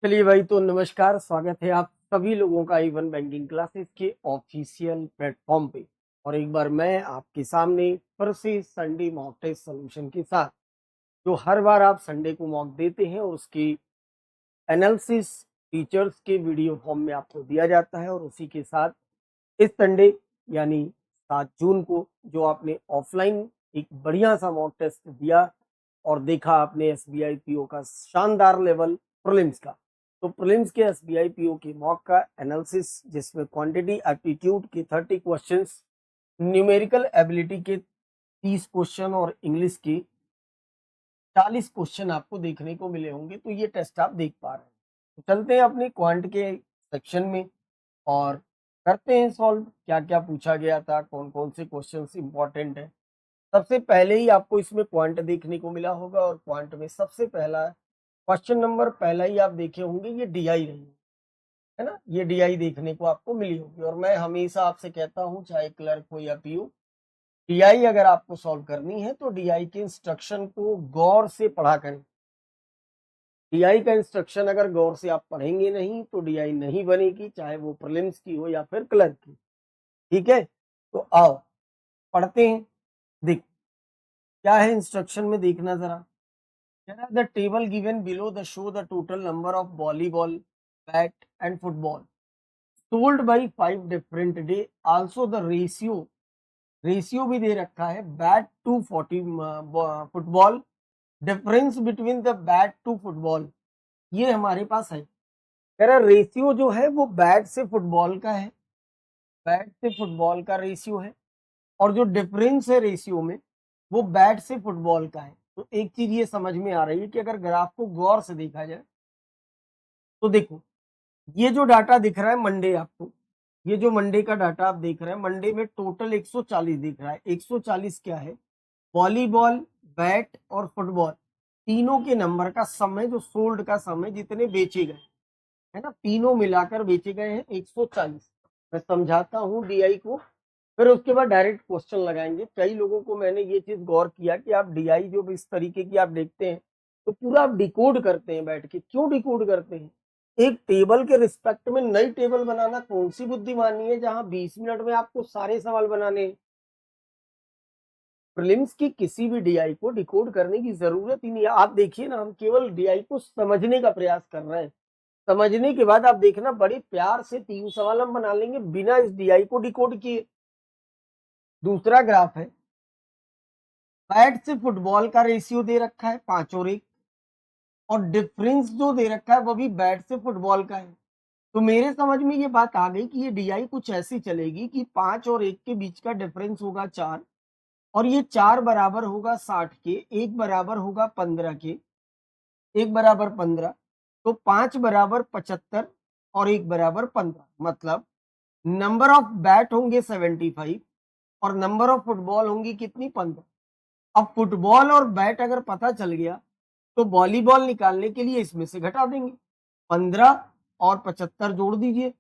चलिए भाई, तो नमस्कार, स्वागत है आप सभी लोगों का इवन बैंकिंग क्लासेस के ऑफिशियल प्लेटफॉर्म पे। और एक बार मैं आपके सामने फिर से संडे मॉक टेस्ट सोल्यूशन के साथ, जो हर बार आप संडे को मॉक देते हैं और उसकी एनालिसिस टीचर्स के वीडियो फॉर्म में आपको दिया जाता है। और उसी के साथ इस संडे यानी 7 जून को जो आपने ऑफलाइन एक बढ़िया सा मॉक टेस्ट दिया और देखा आपने एसबीआई पीओ का शानदार लेवल प्रीलिम्स का, तो प्रीलिम्स के एसबीआई पीओ के मॉक का एनालिसिस, जिसमें क्वांटिटी एप्टीट्यूड के 30 क्वेश्चंस, न्यूमेरिकल एबिलिटी के 30 क्वेश्चन और इंग्लिश के 40 क्वेश्चन आपको देखने को मिले होंगे। तो ये टेस्ट आप देख पा रहे हैं। तो चलते हैं अपने क्वांट के सेक्शन में और करते हैं सॉल्व। क्या क्या पूछा गया था, कौन कौन से क्वेश्चंस इंपॉर्टेंट है। सबसे पहले ही आपको इसमें क्वांट देखने को मिला होगा और क्वांट में सबसे पहला क्वेश्चन नंबर पहला ही आप देखे होंगे, ये डीआई रही है ना। ये डीआई देखने को आपको मिली होगी और मैं हमेशा आपसे कहता हूं, चाहे क्लर्क हो या पीओ, डीआई अगर आपको सॉल्व करनी है तो डीआई के इंस्ट्रक्शन को गौर से पढ़ा करें। डीआई का इंस्ट्रक्शन अगर गौर से आप पढ़ेंगे नहीं तो डीआई नहीं बनेगी, चाहे वो प्रीलिम्स की हो या फिर क्लर्क की। ठीक है, तो आओ पढ़ते हैं। देख क्या है इंस्ट्रक्शन में, देखना जरा। The table given below the show the total number of volleyball, bat and football sold by 5 different day. Also the ratio भी दे रखा है bat to 40 football, difference between the bat to football ये हमारे पास है। कह रहा रेशियो जो है वो बैट से फुटबॉल का है, बैट से फुटबॉल का रेशियो है, और जो डिफरेंस है रेशियो में वो बैट से फुटबॉल का है। तो एक चीज ये समझ में आ रही है कि अगर ग्राफ को गौर से देखा जाए तो देखो, ये जो डाटा दिख रहा है मंडे आपको, ये जो मंडे का डाटा आप देख रहे हैं, मंडे में टोटल 140 दिख रहा है। 140 क्या है, वॉलीबॉल, बैट और फुटबॉल तीनों के नंबर का सम है, जो सोल्ड का सम है, जितने बेचे गए है ना, तीनों मिलाकर बेचे गए हैं 140। मैं समझाता हूँ डीआई को, फिर उसके बाद डायरेक्ट क्वेश्चन लगाएंगे। कई लोगों को मैंने ये चीज गौर किया कि आप डीआई जो इस तरीके की आप देखते हैं तो पूरा आप डिकोड करते हैं बैठ के। क्यों डिकोड करते हैं? एक टेबल के रिस्पेक्ट में नई टेबल बनाना कौन सी बुद्धिमानी है, जहां 20 मिनट में आपको सारे सवाल बनाने हैं। प्रीलिम्स की किसी भी डीआई को डिकोड करने की जरूरत ही नहीं है। आप देखिए ना, हम केवल डीआई को समझने का प्रयास कर रहे हैं। समझने के बाद आप देखना, बड़े प्यार से 3 सवाल हम बना लेंगे बिना इस डीआई को डिकोड किए। दूसरा ग्राफ है, बैट से फुटबॉल का रेशियो दे रखा है 5 और 1, और डिफरेंस जो दे रखा है वो भी बैट से फुटबॉल का है। तो मेरे समझ में ये बात आ गई कि ये डीआई कुछ ऐसी चलेगी कि 5 और 1 के बीच का डिफरेंस होगा 4, और ये 4 बराबर होगा 60 के, 1 बराबर होगा 15 के, 1 बराबर 15, तो 5 बराबर 75 और 1 बराबर 15। मतलब नंबर ऑफ बैट होंगे 75 और नंबर ऑफ फुटबॉल होंगी कितनी, 15। अब फुटबॉल और बैट अगर पता चल गया तो वॉलीबॉल निकालने के लिए इसमें से घटा देंगे, 15 और 75 जोड़ दीजिए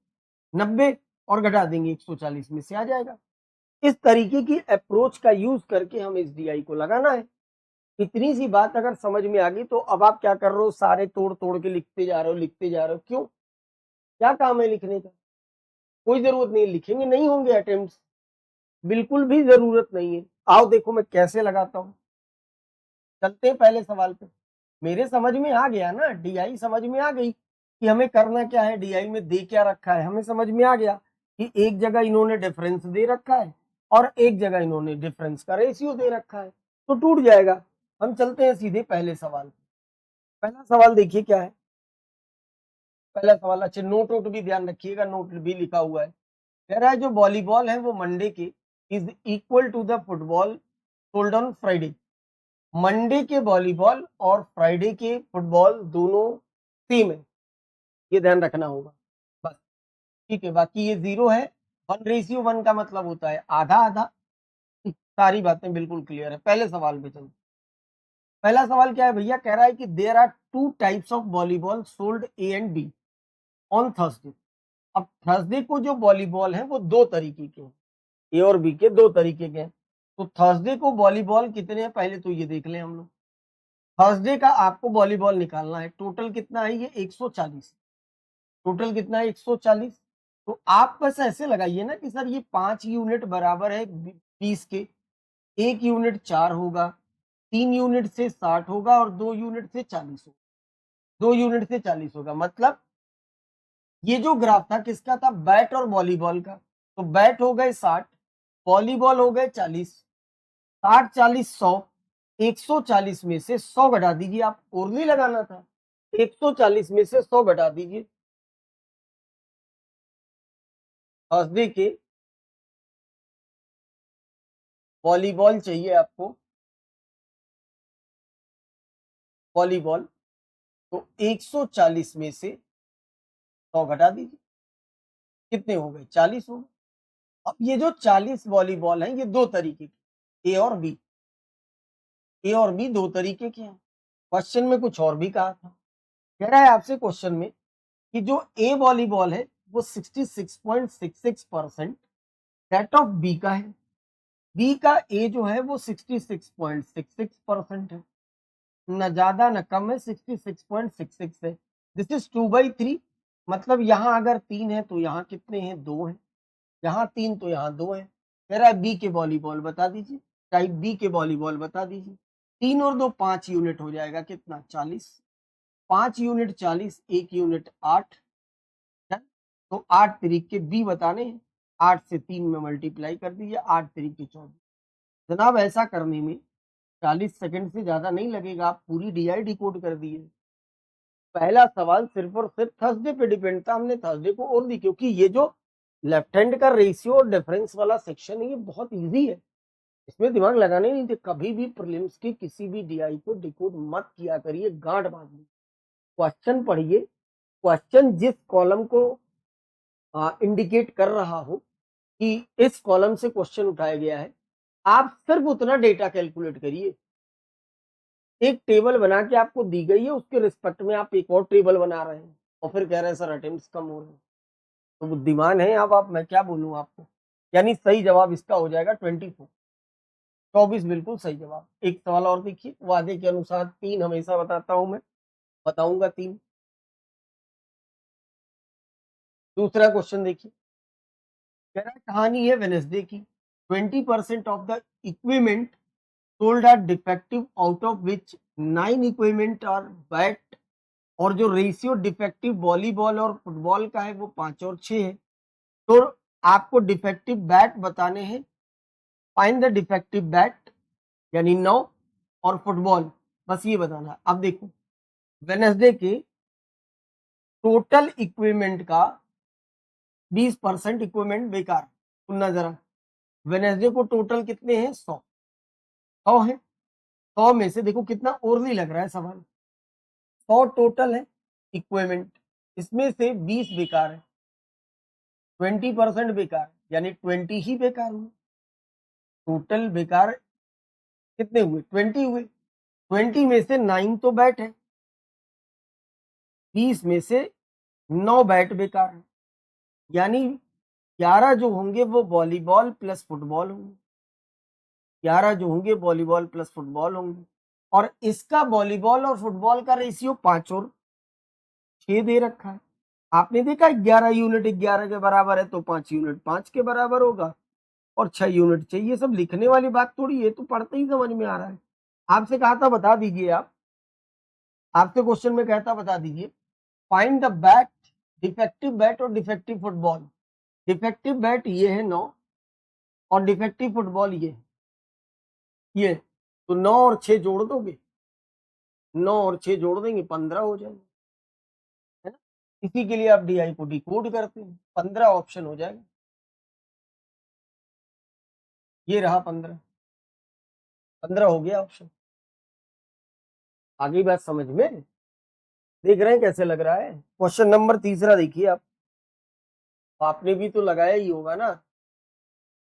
90, और घटा देंगे 140 में से आ जाएगा। इस तरीके की अप्रोच का यूज करके हम इस डीआई को लगाना है। इतनी सी बात अगर समझ में आ गई तो अब आप क्या कर रहे हो, सारे तोड़ तोड़ के लिखते जा रहे हो, लिखते जा रहे हो। क्यों, क्या काम है लिखने का? कोई जरूरत नहीं, लिखेंगे नहीं होंगे अटेम्प्ट, बिल्कुल भी जरूरत नहीं है। आओ देखो मैं कैसे लगाता हूं। चलते हैं पहले सवाल पे। मेरे समझ में आ गया ना, डीआई समझ में आ गई कि हमें करना क्या है, डीआई में दे क्या रखा है। हमें समझ में आ गया कि एक जगह इन्होंने डिफरेंस दे रखा है और एक जगह इन्होंने डिफरेंस का रेशियो दे रखा है, तो टूट जाएगा। हम चलते हैं सीधे पहले सवाल पे। पहला सवाल देखिए क्या है। पहला सवाल, अच्छा नोट वोट भी ध्यान रखिएगा, नोट भी लिखा हुआ है। कह रहा है जो वॉलीबॉल है वो मंडे के is equal to the football sold on Friday. Monday के वॉलीबॉल और फ्राइडे के फुटबॉल दोनों सेम है, ये ध्यान रखना होगा बस। ठीक है, बाकी ये 0 है। 1:1 का मतलब होता है आधा आधा। सारी बातें बिल्कुल क्लियर है। पहले सवाल पे चलते। पहला सवाल क्या है भैया, कह रहा है कि there are 2 types of volleyball sold A and B on Thursday. अब थर्सडे को जो वॉलीबॉल है वो 2 तरीके के हैं, ए और बी के 2 तरीके के हैं। तो थर्सडे को वॉलीबॉल कितने हैं पहले तो ये देख लें हम लोग। थर्सडे का आपको वॉलीबॉल निकालना है। टोटल कितना है ये 140, टोटल कितना है 140। तो आप बस ऐसे लगाइए ना कि सर ये 5 यूनिट बराबर है 20 के, 1 यूनिट 4 होगा, 3 यूनिट से 60 होगा और 2 यूनिट से 40 होगा, 2 यूनिट से 40 होगा। मतलब ये जो ग्राफ था किसका था, बैट और वॉलीबॉल का। तो बैट हो गए 60, वॉलीबॉल हो गए 40, 60 40 100, 140 में से 100 घटा दीजिए। आप और नहीं लगाना था, 140 में से 100 घटा दीजिए। थर्सडे के वॉलीबॉल चाहिए आपको, वॉलीबॉल, तो 140 में से 100 घटा दीजिए, कितने हो गए 40 हो गए। अब ये जो 40 वॉलीबॉल हैं ये दो तरीके के, ए और बी, ए और बी दो तरीके के हैं। क्वेश्चन में कुछ और भी कहा था, कह रहा है आपसे क्वेश्चन में कि जो ए वॉलीबॉल है वो 66.66% दैट ऑफ बी का है, बी का ए जो है वो 66.66% है, न ज्यादा न कम है, 66.66 है। दिस इज 2/3, मतलब यहाँ अगर 3 है तो यहाँ कितने हैं, 2 हैं, यहाँ 3 तो यहाँ 2 है। कह रहा है बी के वॉलीबॉल बता दीजिए, टाइप बी के वॉलीबॉल बता दीजिए। 3 और 2 5 यूनिट हो जाएगा, कितना 40, 5 यूनिट 40, 1 यूनिट 8, तो 8 तरीके बी बताने हैं, 8 से 3 में मल्टीप्लाई कर दीजिए, 8 तरीके 24। जनाब ऐसा करने में 40 सेकंड से ज्यादा नहीं लगेगा, आप पूरी डीआई डिकोड कर दिए। पहला सवाल सिर्फ और सिर्फ थर्सडे पे डिपेंड था, हमने थर्सडे को और दी, क्योंकि ये जो लेफ्ट हैंड का रेशियो और डिफरेंस वाला सेक्शन है ये बहुत इजी है, इसमें दिमाग लगाने नहीं थे। कभी भी प्रीलिम्स की किसी भी डीआई को डिकोड मत किया करिए, गांठ बांध ली। क्वेश्चन पढ़िए, क्वेश्चन जिस कॉलम को इंडिकेट कर रहा हो कि इस कॉलम से क्वेश्चन उठाया गया है, आप सिर्फ उतना डेटा कैलकुलेट करिए। एक टेबल बना के आपको दी गई है, उसके रिस्पेक्ट में आप एक और टेबल बना रहे हैं और फिर कह रहे हैं सर अटेम्प्ट्स कम हो रहे हैं। तो बुद्धिमान है आप मैं क्या बोलूं आपको। यानी सही जवाब इसका हो जाएगा 24, 24 बिल्कुल सही जवाब। एक सवाल और देखिए, वादे के अनुसार 3 हमेशा बताता हूं मैं, बताऊंगा 3। दूसरा क्वेश्चन देखिए, कह रहा है कहानी है वेनेसडे की, 20% of the equipment sold are defective, out of which 9 equipment are bat, और जो रेशियो डिफेक्टिव वॉलीबॉल और फुटबॉल का है वो 5 और 6 है। तो आपको डिफेक्टिव बैट बताने हैं, फाइंड द डिफेक्टिव बैट यानी 9, और फुटबॉल बस ये बताना। अब देखो वेनेसडे के टोटल इक्विपमेंट का 20% इक्विपमेंट बेकार, सुनना जरा। वेनेसडे को टोटल कितने हैं 100, 100 है, 100 में से देखो कितना और नहीं लग रहा है सवाल, 100 टोटल है इक्विपमेंट, इसमें से 20 बेकार है, 20% बेकार, यानी 20 ही बेकार हुए। टोटल बेकार कितने हुए, 20 हुए, 20 में से 9 तो बैट है, 20 में से 9 बैट बेकार है, यानी 11 जो होंगे वो वॉलीबॉल प्लस फुटबॉल होंगे, 11 जो होंगे वॉलीबॉल प्लस फुटबॉल होंगे। और इसका वॉलीबॉल और फुटबॉल का रेशियो 5 और 6 दे रखा है। आपने देखा 11 यूनिट 11 के बराबर है तो 5 यूनिट 5 के बराबर होगा, और 6 यूनिट चाहिए। सब लिखने वाली बात थोड़ी है, तो पढ़ते ही समझ में आ रहा है। आपसे कहा था बता दीजिए, आप आपसे क्वेश्चन में कहता बता दीजिए, find the bat, defective bat और डिफेक्टिव फुटबॉल। डिफेक्टिव बैट ये है 9 और डिफेक्टिव फुटबॉल ये है, ये तो 9 और 6 जोड़ दोगे, 9 और 6 जोड़ देंगे 15 हो जाएंगे, है ना। इसी के लिए आप डीआई को डिकोड करते हैं, 15 ऑप्शन हो जाएगा, ये रहा 15, 15 हो गया ऑप्शन। आगे बात समझ में देख रहे हैं कैसे लग रहा है। क्वेश्चन नंबर तीसरा देखिए आप, आपने भी तो लगाया ही होगा ना।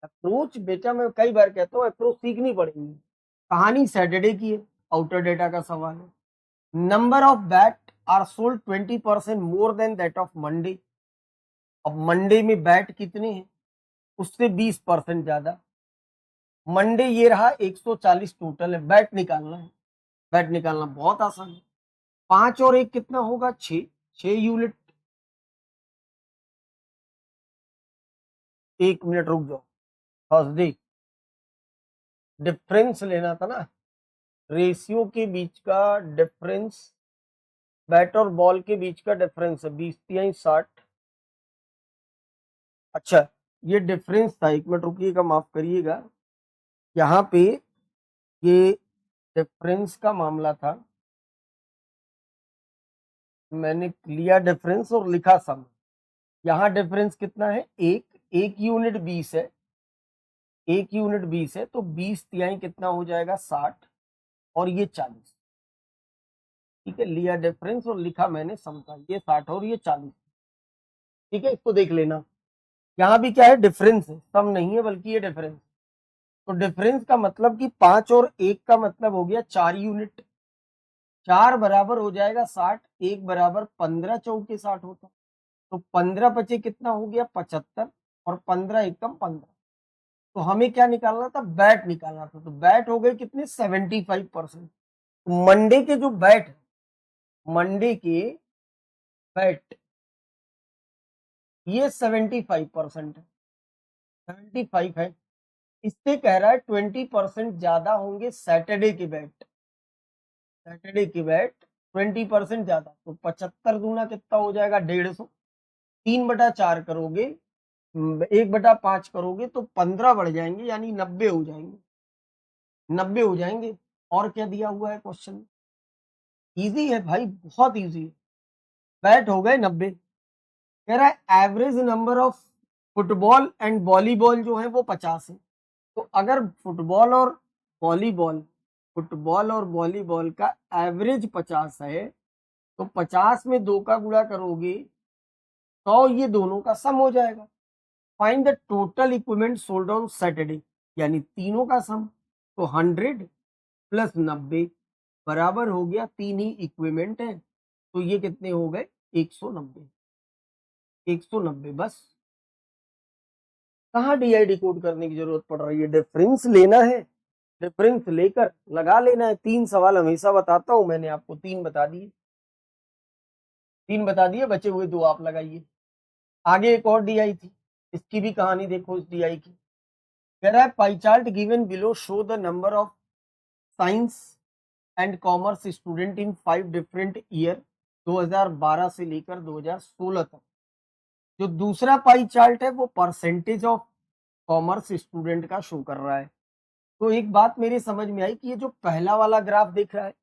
अप्रोच बेटा मैं कई बार कहता हूँ अप्रोच सीखनी पड़ेगी। कहानी सैटरडे की है, आउटर डेटा का सवाल है। Number of bat are sold 20% more than that of Monday. अब मंडे में बैट कितने हैं, उससे 20% ज्यादा। मंडे ये रहा 140 टोटल है, बैट निकालना है। बैट निकालना बहुत आसान है। 5 और 1 कितना होगा? 6, 6 यूनिट। 1 मिनट रुक जाओ, थर्सडे डिफरेंस लेना था ना, रेशियो के बीच का डिफरेंस, बैट और बॉल के बीच का डिफरेंस है 20 तिहाई 60। अच्छा, ये डिफरेंस था, 1 मिनट रुकिएगा, माफ करिएगा, यहाँ पे ये डिफरेंस का मामला था, मैंने लिया डिफरेंस और लिखा सम। यहाँ डिफरेंस कितना है? 1 यूनिट 20 है, 1 यूनिट 20 है, तो 20 तिहाई कितना हो जाएगा? 60, और ये 40। ठीक है, लिया डिफरेंस और लिखा मैंने समता, ये 60 और ये 40। ठीक है, इसको देख लेना, यहाँ भी क्या है? डिफरेंस है, सम नहीं है बल्कि ये डिफरेंस। तो डिफरेंस का मतलब कि 5 और 1 का मतलब हो गया 4 यूनिट। 4 बराबर हो जाएगा 60, 1 बराबर 15 चौके 60 होता, तो 15 बचे कितना हो गया? 75, और 15 एकम 15। तो हमें क्या निकालना था? बैट निकालना था। तो बैट हो गए कितने? 75%। मंडे के जो बैट है, मंडे के बैट, ये 75% है, 75 है। इससे कह रहा है 20% ज्यादा होंगे सैटरडे के बैट, सैटरडे के बैट 20% ज्यादा। तो 75 दूना कितना हो जाएगा? 150। 3/4 करोगे, 1/5 करोगे तो 15 बढ़ जाएंगे, यानी 90 हो जाएंगे, 90 हो जाएंगे। और क्या दिया हुआ है क्वेश्चन? इजी है भाई, बहुत इजी है। बैट हो गए 90। कह रहा है average number of football and volleyball जो है वो 50 है। तो अगर वॉलीबॉल फुटबॉल और वॉलीबॉल का एवरेज 50 है, तो 50 में 2 का गुणा करोगे तो ये दोनों का सम हो जाएगा। Find the total equipment sold on Saturday, यानी तीनों का सम। तो 100 प्लस 90 बराबर हो गया, 3 ही इक्विपमेंट है, तो ये कितने हो गए? 190, 190। बस, कहाँ डीआईडी कोड करने की जरूरत पड़ रही है? डिफरेंस लेना है, डिफरेंस लेकर लगा लेना है। 3 सवाल हमेशा बताता हूं, मैंने आपको 3 बता दिए, 3 बता दिए, बचे हुए 2 आप लगाइए। आगे एक और डीआई थी, इसकी भी कहानी देखो इस डीआई की। कह रहा है pie chart given below show the number of science and commerce student in 5 different year, 2012 से लेकर 2016 तक। जो दूसरा पाई चार्ट है वो परसेंटेज ऑफ कॉमर्स स्टूडेंट का शो कर रहा है। तो एक बात मेरी समझ में आई कि ये जो पहला वाला ग्राफ दिख रहा है,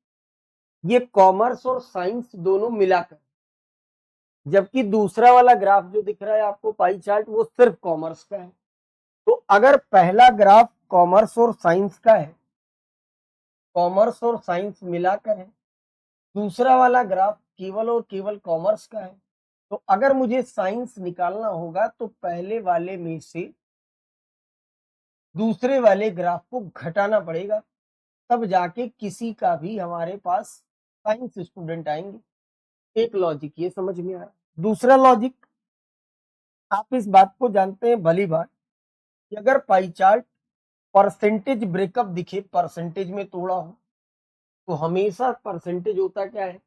ये कॉमर्स और साइंस दोनों मिलाकर, जबकि दूसरा वाला ग्राफ जो दिख रहा है आपको पाई चार्ट, वो सिर्फ कॉमर्स का है। तो अगर पहला ग्राफ कॉमर्स और साइंस का है, कॉमर्स और साइंस मिलाकर है, दूसरा वाला ग्राफ केवल और केवल कॉमर्स का है, तो अगर मुझे साइंस निकालना होगा तो पहले वाले में से दूसरे वाले ग्राफ को घटाना पड़ेगा, तब जाके किसी का भी हमारे पास साइंस स्टूडेंट आएंगे। एक लॉजिक ये समझ में आया। दूसरा लॉजिक, आप इस बात को जानते हैं भली बात कि अगर पाई चार्ट परसेंटेज ब्रेकअप दिखे, परसेंटेज में तोड़ा हो, तो हमेशा परसेंटेज होता क्या है?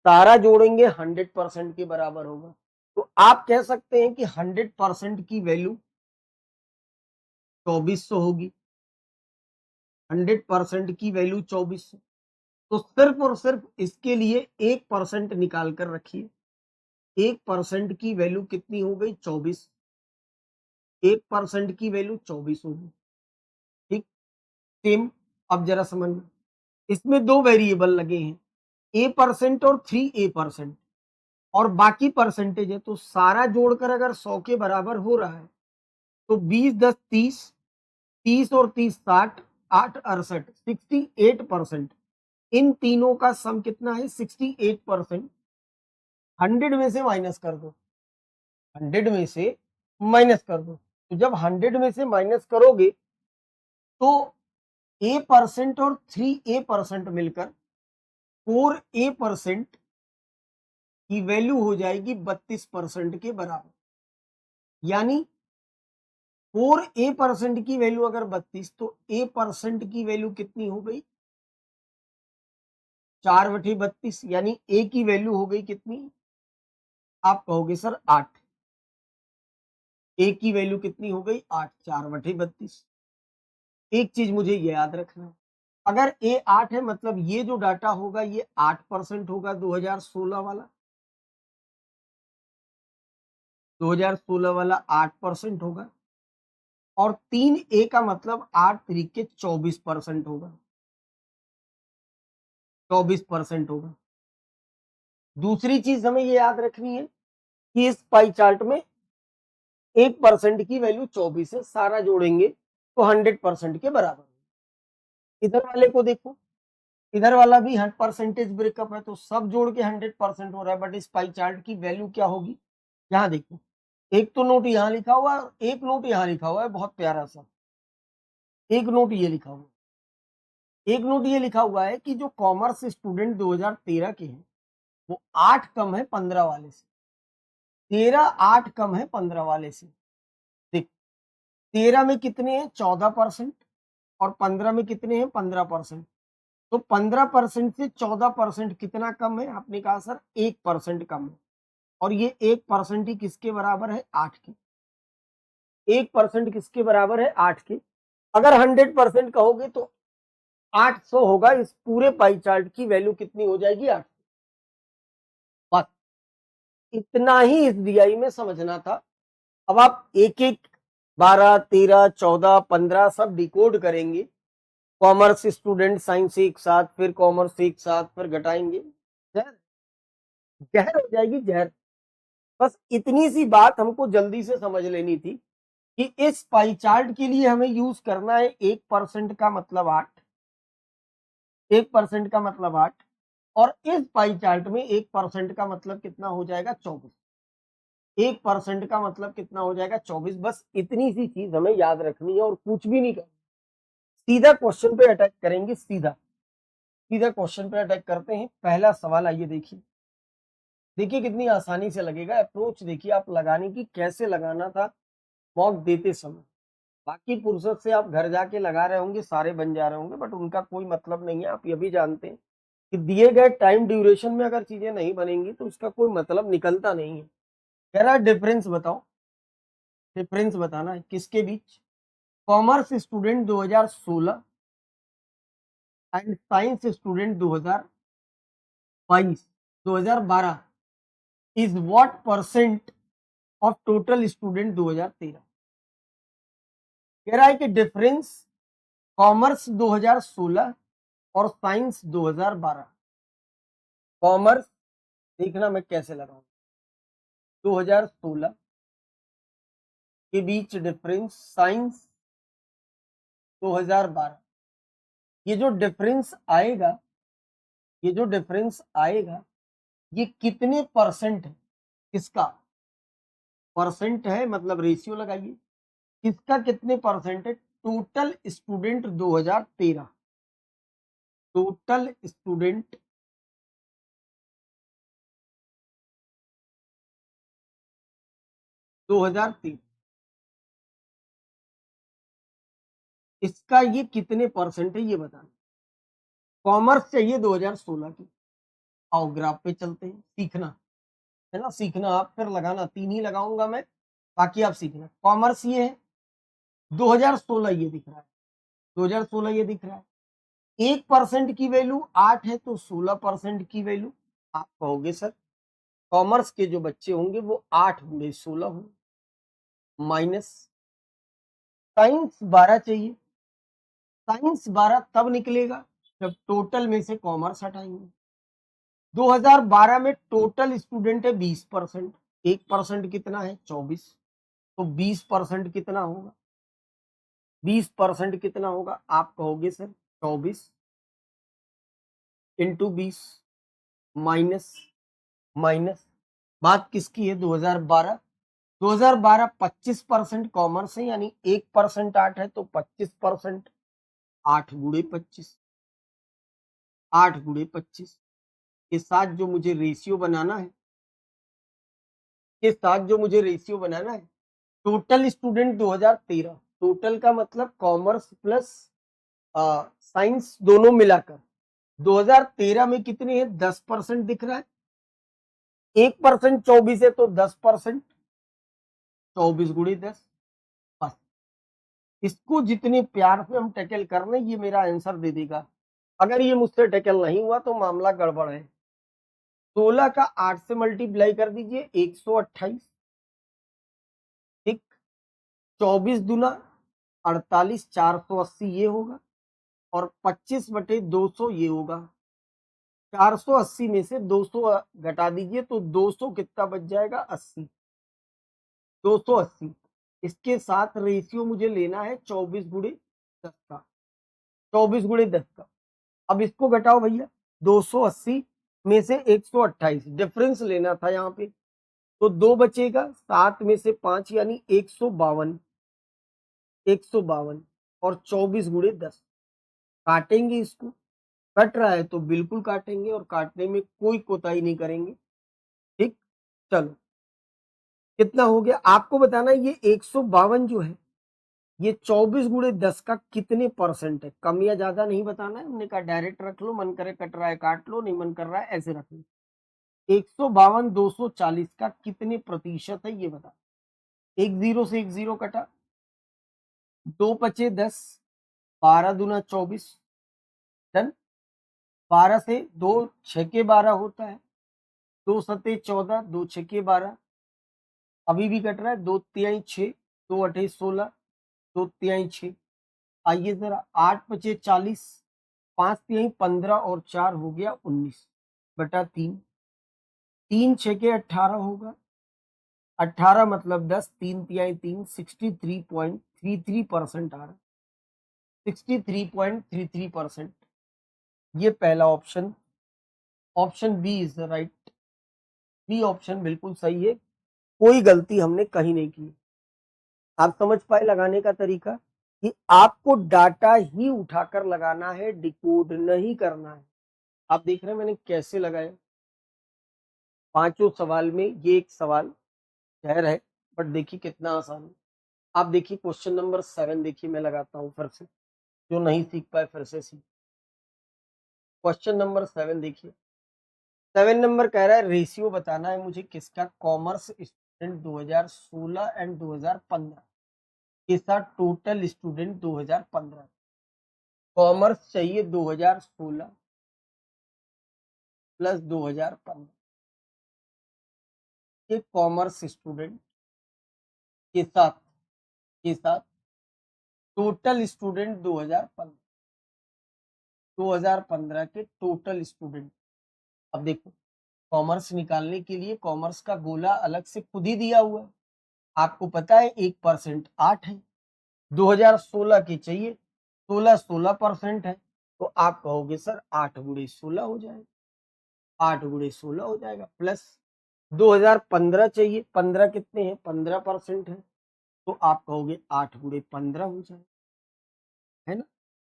सारा जोड़ेंगे 100% के बराबर होगा। तो आप कह सकते हैं कि 100% की वैल्यू 2400 होगी, 100% की वैल्यू 2400। तो सिर्फ और सिर्फ इसके लिए 1% निकाल कर रखिए। 1% की वैल्यू कितनी हो गई? 24। 1% की वैल्यू 24 होगी। ठीक, सेम। अब जरा समझ में, इसमें 2 वेरिएबल लगे हैं, A% और 3A%, और बाकी परसेंटेज है, तो सारा जोड़कर अगर 100 के बराबर हो रहा है, तो 20 10 30, 30 और 30 60, 8 68, 68%। इन तीनों का सम कितना है? 68%। 100 में से माइनस कर दो, 100 में से माइनस कर दो। तो जब 100 में से माइनस करोगे तो A% और 3A% मिलकर 4A% की वैल्यू हो जाएगी 32% के बराबर। यानी 4A% की वैल्यू अगर 32, तो A% की वैल्यू कितनी हो गई? 4/32 यानी ए की वैल्यू हो गई कितनी? आप कहोगे सर 8। ए की वैल्यू कितनी हो गई? 8। 4/32। एक चीज मुझे ये याद रखना है, अगर ए 8 है मतलब ये जो डाटा होगा ये 8% होगा 2016 वाला। 2016 वाला 8% होगा और 3 ए का मतलब 8 तरीके 24% होगा। 24% होगा। दूसरी चीज हमें ये याद रखनी है कि इस पाई चार्ट में 1% की वैल्यू 24 है, सारा जोड़ेंगे तो 100% के बराबर। इधर वाले को देखो, इधर वाला भी 100% ब्रेकअप है तो सब जोड़ के 100% हो रहा है, बट इस पाई चार्ट की वैल्यू क्या होगी? यहाँ देखो, एक तो नोट यहाँ लिखा हुआ है और एक नोट यहाँ लिखा हुआ है, बहुत प्यारा सा। एक नोट ये लिखा हुआ है, एक नोट ये लिखा हुआ है कि जो कॉमर्स स्टूडेंट 2013 के हैं वो 8 कम है 15 वाले से। 13 8 कम है 15 वाले से। देख, 13 में कितने हैं? 14% और 15 में कितने हैं? 15%। तो 15% से 14% कितना कम है? आपने कहा सर 1% कम है, और ये 1% ही किसके बराबर है? 8 के। 1% किसके बराबर है? 8 के। अगर 100% कहोगे तो 800 होगा। इस पूरे पाई चार्ट की वैल्यू कितनी हो जाएगी? 8। बस इतना ही इस डीआई में समझना था। अब आप एक एक 12 13 14 15 सब डिकोड करेंगे, कॉमर्स स्टूडेंट साइंस एक साथ, फिर कॉमर्स एक साथ, फिर घटाएंगे, जहर जहर हो जाएगी जहर। बस इतनी सी बात हमको जल्दी से समझ लेनी थी कि इस पाई चार्ट के लिए हमें यूज करना है 1% का मतलब 8। 1% का मतलब 8 और इस पाई चार्ट में 1% का मतलब कितना हो जाएगा? 24। 1% का मतलब कितना हो जाएगा? 24। बस इतनी सी चीज हमें याद रखनी है और कुछ भी नहीं करना। सीधा क्वेश्चन पे अटैक करेंगे। सीधा सीधा क्वेश्चन पे अटैक करते हैं। पहला सवाल आइए देखिए। देखिए कितनी आसानी से लगेगा। अप्रोच देखिए आप लगाने की, कैसे लगाना था मॉक देते समय। बाकी फुर्सत से आप घर जाके लगा रहे होंगे, सारे बन जा रहे होंगे, बट उनका कोई मतलब नहीं है। आप ये भी जानते हैं कि दिए गए टाइम ड्यूरेशन में अगर चीजें नहीं बनेंगी तो उसका कोई मतलब निकलता नहीं है। कह रहा है डिफरेंस बताओ। डिफरेंस बताना है किसके बीच? Commerce student 2016 and science student 2022 2012 is what percent of total student 2013। कह रहा है कि डिफरेंस कॉमर्स 2016 और साइंस 2012। कॉमर्स देखना मैं कैसे लगाऊं। 2016 के बीच डिफरेंस, साइंस 2012। ये जो डिफरेंस आएगा, ये जो डिफरेंस आएगा ये कितने परसेंट है? किसका परसेंट है? मतलब रेशियो लगाइए। किसका कितने परसेंट है? Total student 2013। टोटल स्टूडेंट 2013, इसका ये कितने परसेंट है ये बताना। कॉमर्स चाहिए 2016 की। आओ ग्राफ पे चलते हैं। सीखना है ना, सीखना। आप फिर लगाना, 3 ही लगाऊंगा मैं, बाकी आप सीखना। कॉमर्स ये है 2016, ये दिख रहा है 2016, ये दिख रहा है। 1% की वैल्यू 8 है तो 16% की वैल्यू। आप कहोगे सर कॉमर्स के जो बच्चे होंगे वो 8 गुणे 16 होंगे, माइनस साइंस 12 चाहिए। साइंस 12 तब निकलेगा जब टोटल में से कॉमर्स हटाएंगे। 2012 में टोटल स्टूडेंट है 20%। 1% कितना है? 24। तो 20% कितना होगा? 20% कितना होगा? आप कहोगे सर 24 इंटू 20 माइनस माइनस। बात किसकी है? 2012। 2012 25% कॉमर्स है, यानी 1% 8 है तो 25%। 8 गुणे 25, 8 गुणे 25 के साथ जो मुझे रेशियो बनाना है, के साथ जो मुझे रेशियो बनाना है, टोटल स्टूडेंट 2013। टोटल का मतलब कॉमर्स प्लस साइंस दोनों मिलाकर 2013 में कितने हैं? 10% दिख रहा है। 1% 24 है तो 10%, 24 गुणे 10। बस इसको जितने प्यार से हम टैकल कर लें ये मेरा आंसर दे देगा। अगर ये मुझसे टैकल नहीं हुआ तो मामला गड़बड़ है। 16 का 8 से मल्टीप्लाई कर दीजिए, 128। ठीक, 24 दूना 48, 480 ये होगा, और 25/200 ये होगा। 480 में से 200 घटा दीजिए तो 200 कितना बच जाएगा? 80। 280। इसके साथ रेशियो मुझे लेना है 24 गुणे 10 का। 24 गुणे 10 का। अब इसको घटाओ भैया, 280 में से 128 डिफरेंस लेना था यहाँ पे, तो 2 बचेगा, 7 में से 5 यानी 152। 152 और 24 गुणे 10 काटेंगे इसको। कट रहा है तो बिल्कुल काटेंगे और काटने में कोई कोताही नहीं करेंगे। ठीक, चलो कितना हो गया आपको बताना है। ये 152 जो है ये 24 गुणे 10 का कितने परसेंट है? कम या ज्यादा नहीं बताना है, हमने कहा डायरेक्ट रख लो, मन करे कट रहा है काट लो, नहीं मन कर रहा है ऐसे रख लो। 152 240 का कितने प्रतिशत है ये बता। एक जीरो से एक जीरो कटा, 2 × 5 = 10, 12 दूना 24। डन। 12 से 2 6 के 12 होता है, 2 सते 14, 2 6 के 12। अभी भी कट रहा है, 2 तिहाई 6, 2 अठे 16, 2 तिहाई 6। आइए जरा 8 × 5 = 40, 5 तिहाई 15 और 4 हो गया 19/3। 3 6 के 18 होगा, 18 मतलब 10, 3 तिहाई 3, 63.33% आ रहा है। 63.33%। ये पहला option, option B is the right. B option बिल्कुल सही है, कोई गलती हमने कहीं नहीं की। आप समझ पाए लगाने का तरीका कि आपको डाटा ही उठाकर लगाना है, डिकोड नहीं करना है। आप देख रहे हैं मैंने कैसे लगाया। पांचों सवाल में ये एक सवाल शहर है, बट देखिए कितना आसान है। आप देखिए क्वेश्चन नंबर 7 देखिए, मैं लगाता हूं फिर से, जो नहीं सीख पाए फिर से सीख। क्वेश्चन नंबर 7 देखिए। 7 नंबर कह रहा है रेशियो बताना है मुझे किसका? कॉमर्स स्टूडेंट 2016 एंड 2015 के साथ टोटल स्टूडेंट 2015। कॉमर्स चाहिए 2016 प्लस 2015 के कॉमर्स स्टूडेंट के साथ टोटल स्टूडेंट 2015 के टोटल स्टूडेंट। अब देखो कॉमर्स निकालने के लिए कॉमर्स का गोला अलग से खुद ही दिया हुआ है। आपको पता है 1% 8 है, 2016 की चाहिए, 16% है, तो आप कहोगे सर 8 × 16 हो जाएगा, 8 × 16 हो जाएगा, प्लस 2015 चाहिए, 15 कितने हैं? 15% है, तो आप कहोगे 8 × 15 हो जाएगा, है ना।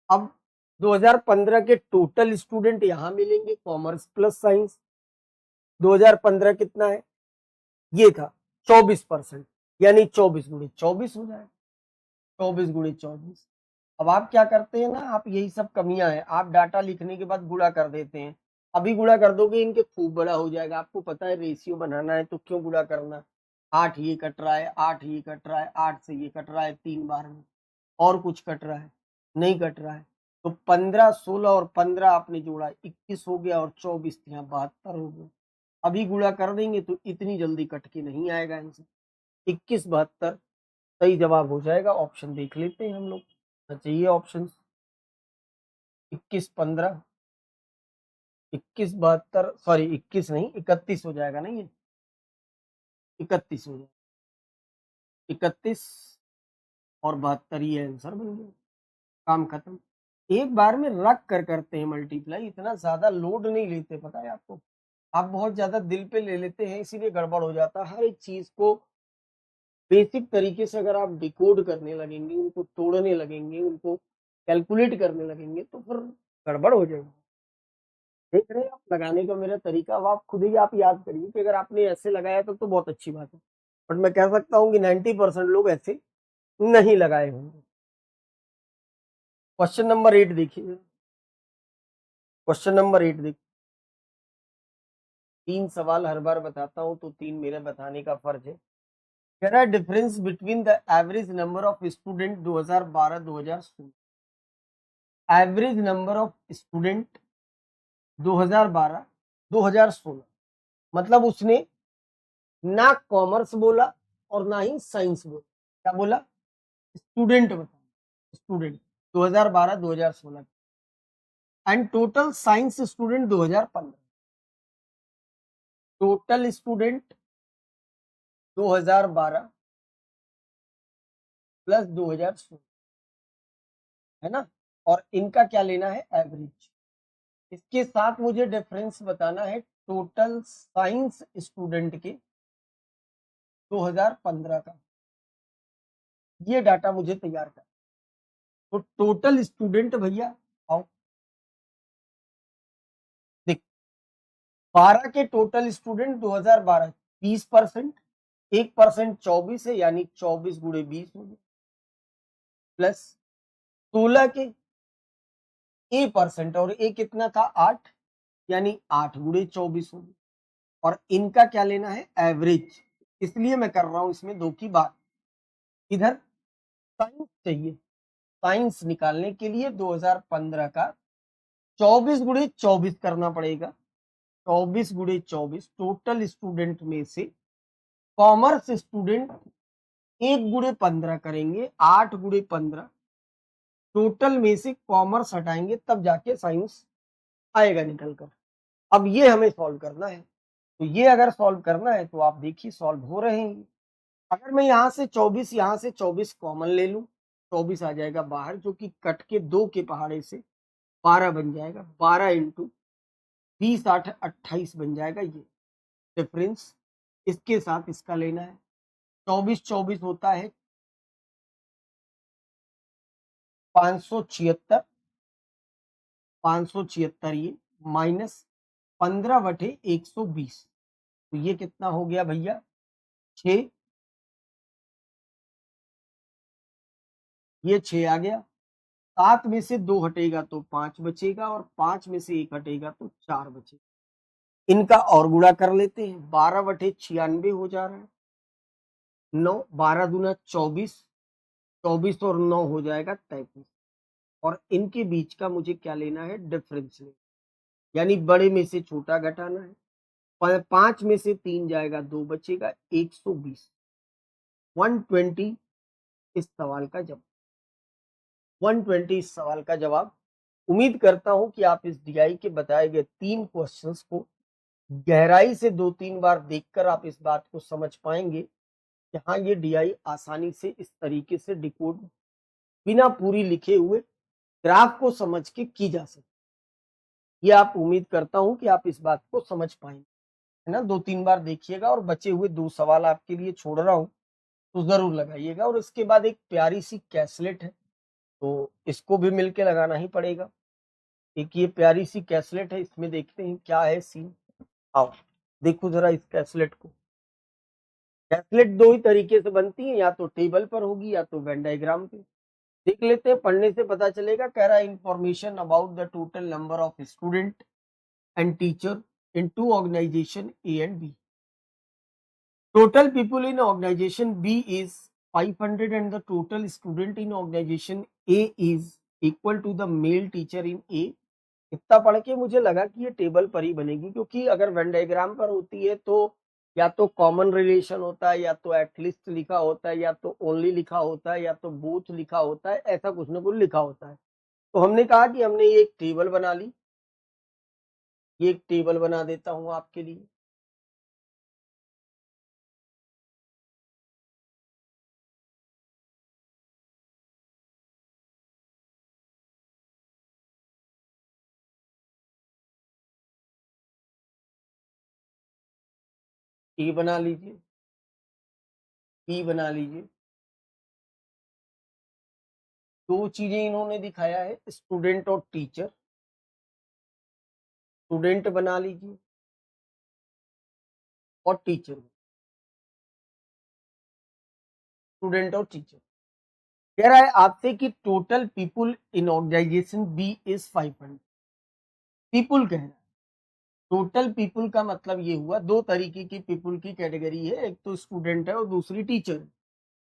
अब 2015 के टोटल स्टूडेंट यहां मिलेंगे, कॉमर्स प्लस साइंस। 2015 कितना है? ये था 24%, यानी 24 × 24 हो जाएगा, 24 × 24। अब आप क्या करते हैं ना, आप यही सब कमियां हैं, आप डाटा लिखने के बाद गुणा कर देते हैं। अभी गुणा कर दोगे इनके खूब बड़ा हो जाएगा। आपको पता है रेशियो बनाना है तो क्यों गुणा करना। 8 ये कट रहा है, 8 ये कट रहा है, 8 से ये कट रहा है 3 बार में, और कुछ कट रहा है? नहीं कट रहा है। तो 15 16 और 15 आपने जोड़ा 21 हो गया, और 24 यहाँ 72 हो गया। अभी गुणा कर देंगे तो इतनी जल्दी कट के नहीं आएगा आंसर। 21 72 सही जवाब हो जाएगा। ऑप्शन देख लेते हैं हम लोग, चाहिए ऑप्शन 21 15, 21 72, सॉरी 21 नहीं 31 हो जाएगा ना, ये 31 हो जाएगा, 31 और 72 ये आंसर बन गया, काम खत्म। एक बार में रख कर करते हैं मल्टीप्लाई, इतना ज्यादा लोड नहीं लेते, पता है आपको। आप बहुत ज्यादा दिल पे ले लेते हैं, इसीलिए गड़बड़ हो जाता है। हर एक चीज को बेसिक तरीके से अगर आप डिकोड करने लगेंगे, उनको तोड़ने लगेंगे, उनको कैलकुलेट करने लगेंगे तो फिर गड़बड़ हो जाएगी। देख रहे हैं आप लगाने का मेरा तरीका। अब आप खुद ही आप याद करिए कि अगर आपने ऐसे लगाया तो बहुत अच्छी बात है, बट मैं कह सकता हूँ कि 90% लोग ऐसे नहीं लगाए होंगे। क्वेश्चन नंबर 8 देखिए। क्वेश्चन नंबर 8 देखो, 3 सवाल हर बार बताता हूं तो 3 मेरे बताने का फर्ज है। कह रहा है difference between the average number of student 2012-2016, average number of student 2012-2016, मतलब उसने ना कॉमर्स बोला और ना ही साइंस बोला, क्या बोला? स्टूडेंट बता, student 2012-2016 and total science student 2015, total student 2012 plus 2016, है ना? और इनका क्या लेना है? एवरेज। इसके साथ मुझे डिफरेंस बताना है टोटल साइंस स्टूडेंट के 2015 का, ये डाटा मुझे तैयार कर। तो टोटल स्टूडेंट भैया आओ देख, 12 के टोटल स्टूडेंट 2012 30%, 1% 24 है, यानी 24 गुणे 20 हो गया, प्लस 16 के A% और ए कितना था? 8, यानी 8 गुणे 24 हो गया। और इनका क्या लेना है? एवरेज। इसलिए मैं कर रहा हूं इसमें दो की बात। इधर साइंस चाहिए, साइंस निकालने के लिए 2015 का 24 गुणे 24 करना पड़ेगा। 24 गुणे 24 टोटल स्टूडेंट में से कॉमर्स स्टूडेंट 1 गुणे 15 करेंगे, 8 गुणे 15 टोटल में से कॉमर्स हटाएंगे, तब जाके साइंस आएगा निकल कर। अब ये हमें सॉल्व करना है, तो ये अगर सॉल्व करना है तो आप देखिए सॉल्व हो रहे हैं। अगर मैं यहाँ से 24 यहाँ से 24 कॉमन ले लूं, 24 आ जाएगा बाहर, जो कि कट के 2 के पहाड़े से 12 बन जाएगा, 12 इंटू 20 8 28 बन जाएगा। ये डिफरेंस इसके साथ इसका लेना है। 24 24 होता है 576, 576 ये माइनस 15/120, तो ये कितना हो गया भैया? 6, ये 6 आ गया। 7 में से 2 हटेगा तो 5 बचेगा, और 5 में से 1 हटेगा तो 4 बचेगा। इनका और गुणा कर लेते हैं, 12/96 हो जा रहा है, 9, 12 दूना 24, 24 और 9 हो जाएगा 33। और इनके बीच का मुझे क्या लेना है? डिफरेंस लेना, यानी बड़े में से छोटा घटाना है। 5 में से 3 जाएगा, 2 बचेगा, 120, 120 इस सवाल का जवाब, 120 इस सवाल का जवाब। उम्मीद करता हूं कि आप इस डीआई के बताए गए 3 क्वेश्चंस को गहराई से 2-3 बार देखकर आप इस बात को समझ पाएंगे कि हाँ, ये डीआई आसानी से इस तरीके से डिकोड बिना पूरी लिखे हुए ग्राफ को समझ के की जा सकती। ये आप उम्मीद करता हूं कि आप इस बात को समझ पाएंगे, है ना? 2-3 बार देखिएगा, और बचे हुए 2 सवाल आपके लिए छोड़ रहा हूं तो जरूर लगाइएगा। और इसके बाद एक प्यारी सी कैसलेट है, तो इसको भी मिलके लगाना ही पड़ेगा। एक ये प्यारी सी कैसलेट है, इसमें देखते हैं क्या है सीन। आओ देखो जरा इस कैसलेट को। कैसलेट दो ही तरीके से बनती है, या तो टेबल पर होगी या तो वेन डायग्राम पे। देख लेते हैं, पढ़ने से पता चलेगा। कह रहा है information about the total number of student and teacher in 2 organisation A and B. Total people in organization B is 500 and the total student in organization A is equal to the male teacher in A। इतना पढ़ के मुझे लगा कि ये table पर ही बनेगी, क्योंकि अगर वेन डायग्राम पर होती है तो या तो कॉमन रिलेशन होता है, या तो एटलीस्ट लिखा होता है, या तो ओनली लिखा होता है, या तो बोथ लिखा होता है, ऐसा कुछ ना कुछ लिखा होता है। तो हमने कहा कि हमने ये एक टेबल बना ली, ये एक टेबल बना देता हूं आपके लिए। ए बना लीजिए, बी बना लीजिए। दो चीजें इन्होंने दिखाया है, स्टूडेंट और टीचर। स्टूडेंट बना लीजिए और टीचर, स्टूडेंट और टीचर। कह रहा है आपसे कि total people in organisation B is 500। People कह रहा है। टोटल पीपुल का मतलब ये हुआ, दो तरीके की पीपुल की कैटेगरी है, एक तो स्टूडेंट है और दूसरी टीचर है।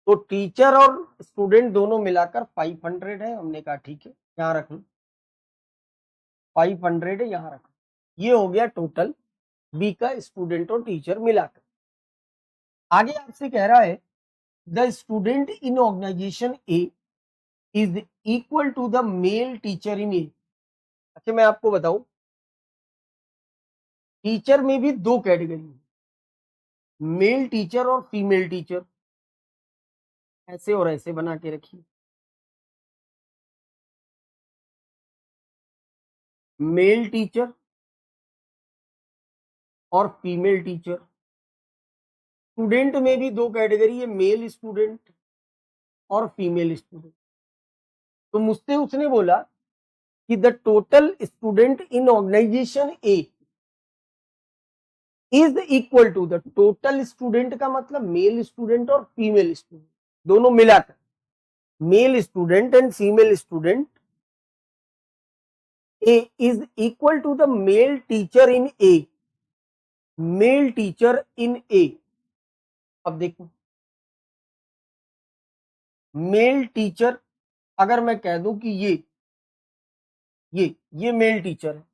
तो टीचर और स्टूडेंट दोनों मिलाकर 500 है। हमने कहा ठीक है, यहाँ रख लो, 500 है, यहाँ रख लो। ये हो गया टोटल बी का स्टूडेंट और टीचर मिलाकर। आगे आपसे कह रहा है the student in organisation A is equal to the male teacher in a. अच्छा, मैं आपको बताऊं, टीचर में भी दो कैटेगरी है, मेल टीचर और फीमेल टीचर। ऐसे और ऐसे बना के रखिए, मेल टीचर और फीमेल टीचर। स्टूडेंट में भी दो कैटेगरी है, मेल स्टूडेंट और फीमेल स्टूडेंट। तो मुझसे उसने बोला कि the total student in organisation A is equal to the total student का मतलब मेल स्टूडेंट और फीमेल स्टूडेंट दोनों मिलाकर, male student and female student A is equal to the male teacher in a, mail teacher in ए। अब देखो, male teacher अगर मैं कह दूं कि ये मेल टीचर है,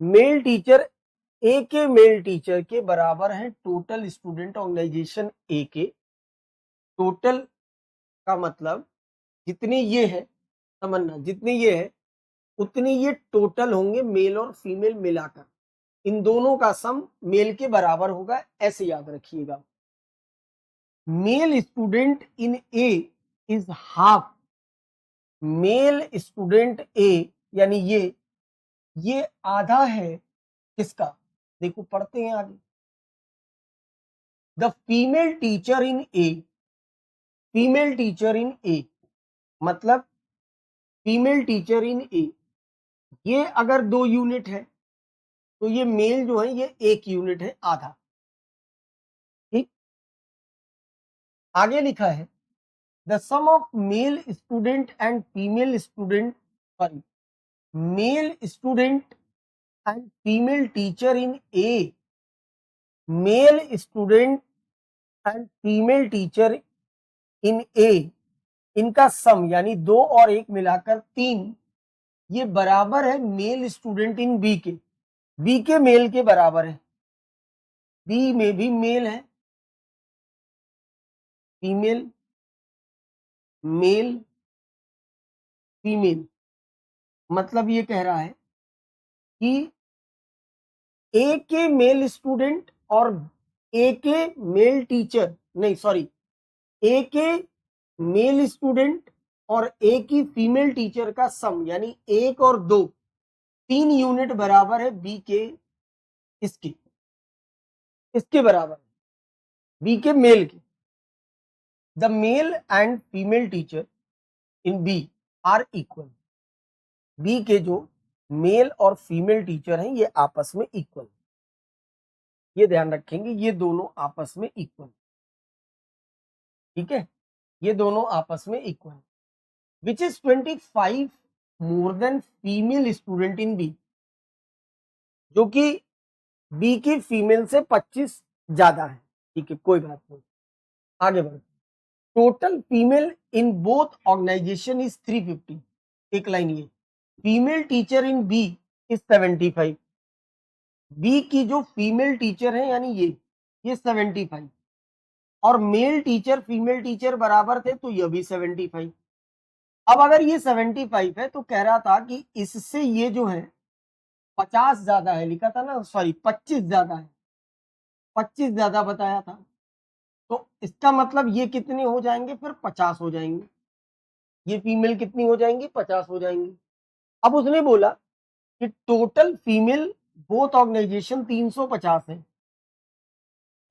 मेल टीचर ए के मेल टीचर के बराबर है टोटल स्टूडेंट ऑर्गेनाइजेशन ए के। टोटल का मतलब जितने ये है, समझना, जितने ये है उतने ये टोटल होंगे मेल और फीमेल मिलाकर। इन दोनों का सम मेल के बराबर होगा, ऐसे याद रखिएगा। Male student in a is half male student a, यानी ये आधा है किसका, देखो पढ़ते हैं आगे। The female teacher in a, female teacher in a मतलब फीमेल टीचर इन ए, ये अगर 2 यूनिट है तो ये मेल जो है ये 1 यूनिट है, आधा। ठीक, आगे लिखा है the sum of male student and female student, sorry, male student and female teacher in a, male student and female teacher in a, इनका सम यानी 2 और 1 मिलाकर 3, ये बराबर है मेल स्टूडेंट इन बी के, बी के मेल के बराबर है। बी में भी मेल है, फीमेल, मेल, फीमेल। मतलब ये कह रहा है कि ए के मेल स्टूडेंट और ए के मेल टीचर, नहीं सॉरी, ए के मेल स्टूडेंट और ए की फीमेल टीचर का सम यानी 1 और 2, 3 यूनिट बराबर है बी के, इसके बराबर है, बी के मेल के। The male and female teacher in B are equal, B के जो मेल और फीमेल टीचर हैं ये आपस में इक्वल, ये ध्यान रखेंगे, ये दोनों आपस में इक्वल। ठीक है, ये दोनों आपस में equal, which is 25 more than female student in B, जो कि बी की फीमेल से 25 ज्यादा है। ठीक है, कोई बात नहीं, आगे बढ़ो। Total female in both organisation is 350, एक लाइन ये, female teacher in B is 75, B की जो फीमेल टीचर है यानी ये 75, और मेल टीचर फीमेल टीचर बराबर थे तो ये भी 75। अब अगर ये 75 है तो कह रहा था कि इससे ये जो है 50 ज्यादा है, लिखा था ना, सॉरी 25 ज्यादा है, 25 ज्यादा बताया था। तो इसका मतलब ये कितने हो जाएंगे, फिर 50 हो जाएंगे, ये फीमेल कितनी हो जाएंगी, 50 हो जाएंगी। अब उसने बोला कि टोटल फीमेल बोथ ऑर्गेनाइजेशन 350 है,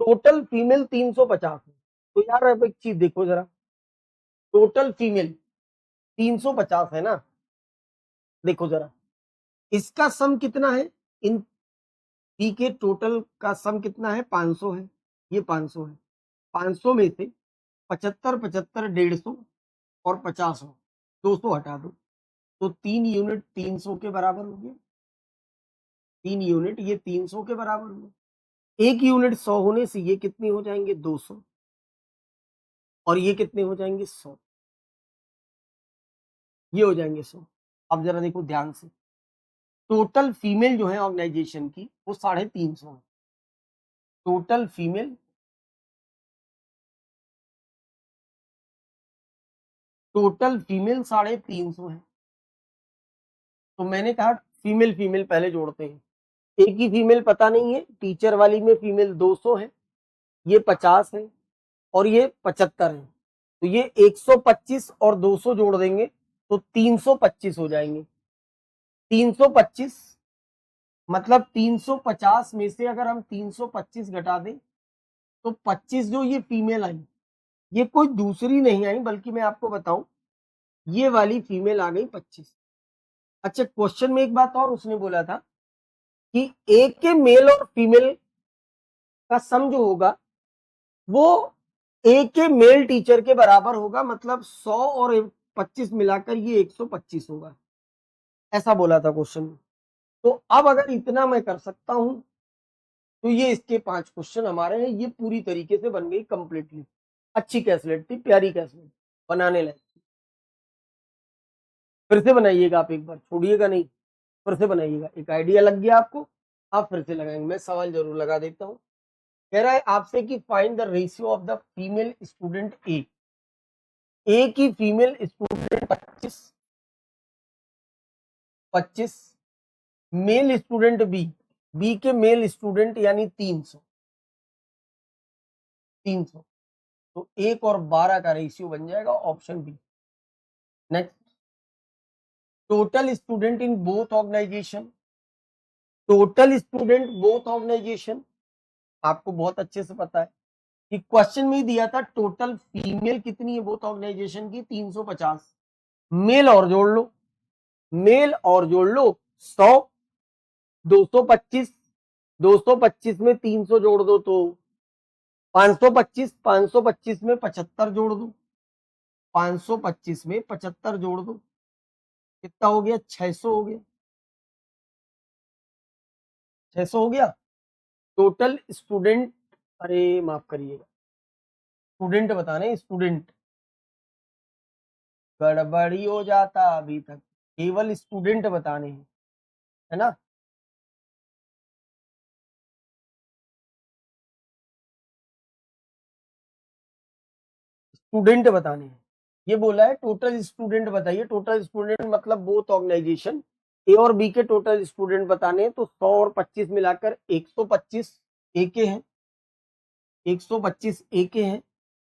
टोटल फीमेल 350 है। तो यार अब एक चीज देखो जरा, टोटल फीमेल 350 है ना, देखो जरा इसका सम कितना है, इन पी के टोटल का सम कितना है, 500 है, ये 500 है, 500 में से 75 75 150 और 50 हो, 200 हटा दो, तो 3 यूनिट 300 के बराबर हो गया। 3 यूनिट, ये 300 के बराबर हुए। 1 यूनिट 100 होने से ये कितने हो जाएंगे 200, और ये कितने हो जाएंगे 100, ये हो जाएंगे 100। अब जरा देखो ध्यान से, टोटल फीमेल जो है ऑर्गेनाइजेशन की वो 350 है। टोटल फीमेल, टोटल फीमेल 350 है। तो मैंने कहा फीमेल फीमेल पहले जोड़ते हैं। एक ही फीमेल पता नहीं है, टीचर वाली में फीमेल 200 है, ये 50 है, और ये 75 है। तो ये 125 और 200 जोड़ देंगे तो 325 हो जाएंगे। 325 मतलब 350 में से अगर हम 325 घटा दें तो 25 जो ये फीमेल आई, ये कोई दूसरी नहीं आई, बल्कि मैं आपको बताऊं ये वाली फीमेल आ गई 25। अच्छा, क्वेश्चन में एक बात और उसने बोला था कि एक के मेल और फीमेल का सम जो होगा वो एक के मेल टीचर के बराबर होगा, मतलब 100 और 25 मिलाकर ये 125 होगा, ऐसा बोला था क्वेश्चन में। तो अब अगर इतना मैं कर सकता हूं तो ये इसके 5 क्वेश्चन हमारे हैं, ये पूरी तरीके से बन गई कंप्लीटली। अच्छी कैसलेट थी, प्यारी कैसलेट, बनाने लायक। फिर से बनाइएगा आप, एक बार छोड़िएगा नहीं, फिर से बनाइएगा। एक आइडिया लग गया आपको, आप फिर से लगाएंगे। मैं सवाल जरूर लगा देता हूं। कह रहा है आपसे कि find the ratio of the female student a की female student 25, male student b के मेल स्टूडेंट यानी 300। तो 1 और 12 का रेशियो बन जाएगा option B. Next, total student in both organisation. Total student both organisation आपको बहुत अच्छे से पता है कि क्वेश्चन में ही दिया था टोटल फीमेल कितनी है बोथ ऑर्गेनाइजेशन की 350, मेल और जोड़ लो, मेल और जोड़ लो 100, 225, 225 में 300 जोड़ दो तो 525, 525 में 75 जोड़ दो, 525 में 75 जोड़ दो, कितना हो गया 600 हो गया, 600 हो गया। टोटल स्टूडेंट, अरे माफ करिएगा, स्टूडेंट बताने, स्टूडेंट गड़बड़ी हो जाता अभी तक, केवल स्टूडेंट बताने हैं, है ना। स्टूडेंट बताने हैं, ये बोला है टोटल स्टूडेंट बताइए। टोटल स्टूडेंट मतलब बोथ ऑर्गेनाइजेशन, ए और बी के टोटल स्टूडेंट बताने हैं। तो 100 और 25 मिलाकर 125 ए के हैं, 125 ए के हैं,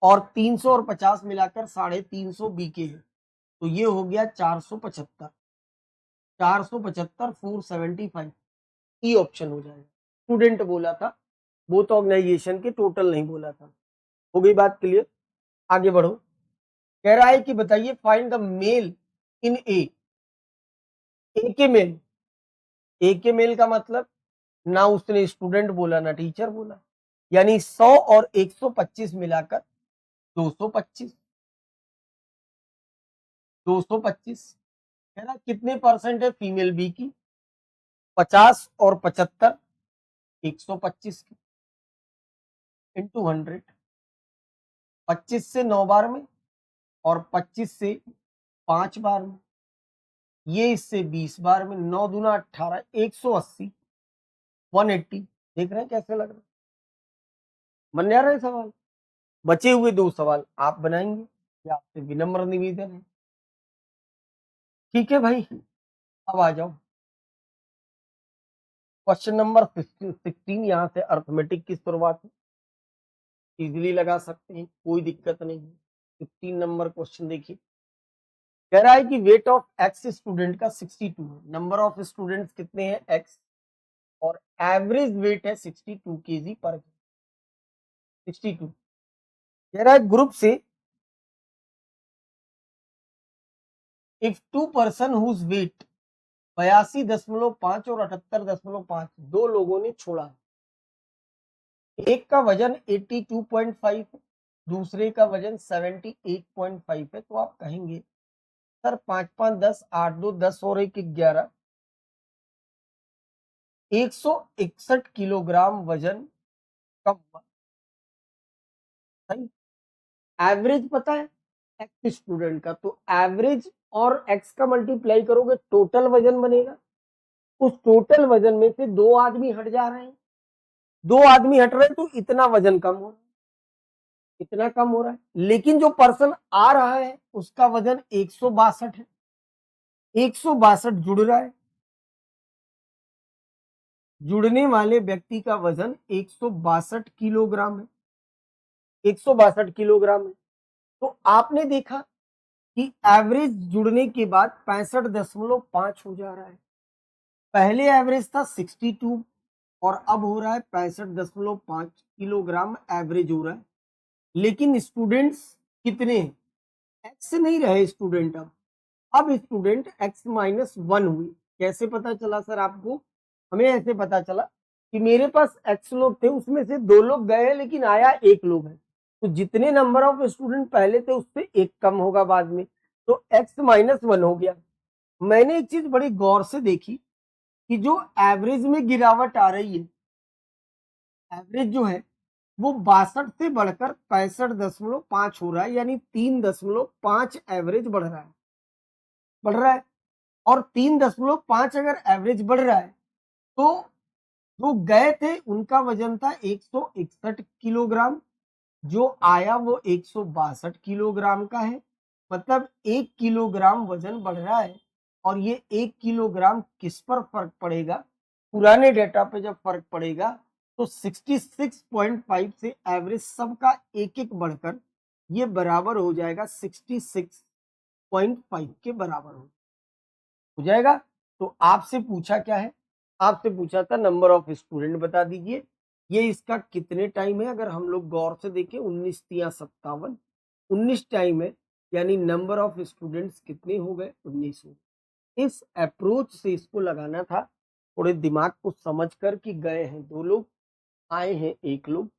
और 300 और 50 मिलाकर 350 बी के हैं। तो ये हो गया 475, 475 475, ई ऑप्शन हो जाएगा। स्टूडेंट बोला था, बोथ ऑर्गेनाइजेशन के, टोटल नहीं बोला था। हो गई बात क्लियर, आगे बढ़ो। कह रहा है कि बताइए फाइंड द मेल इन ए के मेल। ए के मेल का मतलब ना उसने स्टूडेंट बोला ना टीचर बोला, यानी 100 और 125 मिलाकर 225, 225। है ना, कितने परसेंट है फीमेल बी की, 50 और 75, 125 की, इंटू 100, 25 से 9 बार में और 25 से 5 बार में, ये इससे 20 बार में, 9 दूना 18, 180, 180। देख रहे हैं कैसे लग रहा है, बन जा रहा है सवाल। बचे हुए 2 सवाल आप बनाएंगे, ये आपसे विनम्र निवेदन है। ठीक है भाई, अब आ जाओ क्वेश्चन नंबर 16। यहाँ से अर्थमेटिक की शुरुआत है, इजीली लगा सकते हैं, कोई दिक्कत नहीं है। 16 नंबर क्वेश्चन देखिए, कह रहा है कि वेट ऑफ एक्स स्टूडेंट का 62 है, नंबर ऑफ स्टूडेंट्स कितने हैं एक्स, और एवरेज वेट है 62 केजी पर 62। कह रहा है ग्रुप से इफ 2 पर्सन हुज वेट 82.5 और 78.5, 2 लोगों ने छोड़ा, एक का वजन 82.5 है, दूसरे का वजन 78.5 है। तो आप कहेंगे सर 5 5 10, 8 2 10 और 1 11, 161 किलोग्राम वजन कम हुआ। सही। एवरेज पता है एक्स स्टूडेंट का, तो एवरेज और एक्स का मल्टीप्लाई करोगे टोटल वजन बनेगा। उस टोटल वजन में से 2 आदमी हट जा रहे हैं, 2 आदमी हट रहे हैं तो इतना वजन कम हो रहा है, इतना कम हो रहा है। लेकिन जो पर्सन आ रहा है उसका वजन 162 है, 162 जुड़ रहा है। जुड़ने वाले व्यक्ति का वजन 162 किलोग्राम है, 162 किलोग्राम है। तो आपने देखा कि एवरेज जुड़ने के बाद 65.5 हो जा रहा है। पहले एवरेज था 62 और अब हो रहा है 65.5 किलोग्राम एवरेज हो रहा है। लेकिन स्टूडेंट्स कितने हैं? एक्स नहीं रहे स्टूडेंट, अब स्टूडेंट x-1 हुई। कैसे पता चला सर आपको? हमें ऐसे पता चला कि मेरे पास x लोग थे, उसमें से 2 लोग गए लेकिन आया 1 लोग है, तो जितने नंबर ऑफ स्टूडेंट पहले थे उससे 1 कम होगा बाद में, तो x-1 हो गया। मैंने एक चीज बड़ी गौर से देखी कि जो एवरेज में गिरावट आ रही है, एवरेज जो है वो 62 से बढ़कर 65.5 हो रहा है, यानी 3.5 एवरेज बढ़ रहा है, बढ़ रहा है। और 3.5 अगर एवरेज बढ़ रहा है तो जो गए थे उनका वजन था 161 किलोग्राम, जो आया वो 162 किलोग्राम का है। मतलब 1 किलोग्राम वजन बढ़ रहा है। और ये 1 किलोग्राम किस पर फर्क पड़ेगा? पुराने डेटा पे जब फर्क पड़ेगा तो 66.5 से एवरेज सबका एक एक बढ़कर ये बराबर हो जाएगा 66.5 के बराबर हो जाएगा। तो आपसे पूछा क्या है? आपसे पूछा था नंबर ऑफ स्टूडेंट बता दीजिए। ये इसका कितने टाइम है? अगर हम लोग गौर से देखें 19 या 57, 19 टाइम है, यानी नंबर ऑफ स्टूडेंट्स कितने हो गए? 19 हो। इस अप्रोच से इसको लगाना था, थोड़े दिमाग को समझ कर कि गए हैं 2 लोग, आए हैं 1 लोग।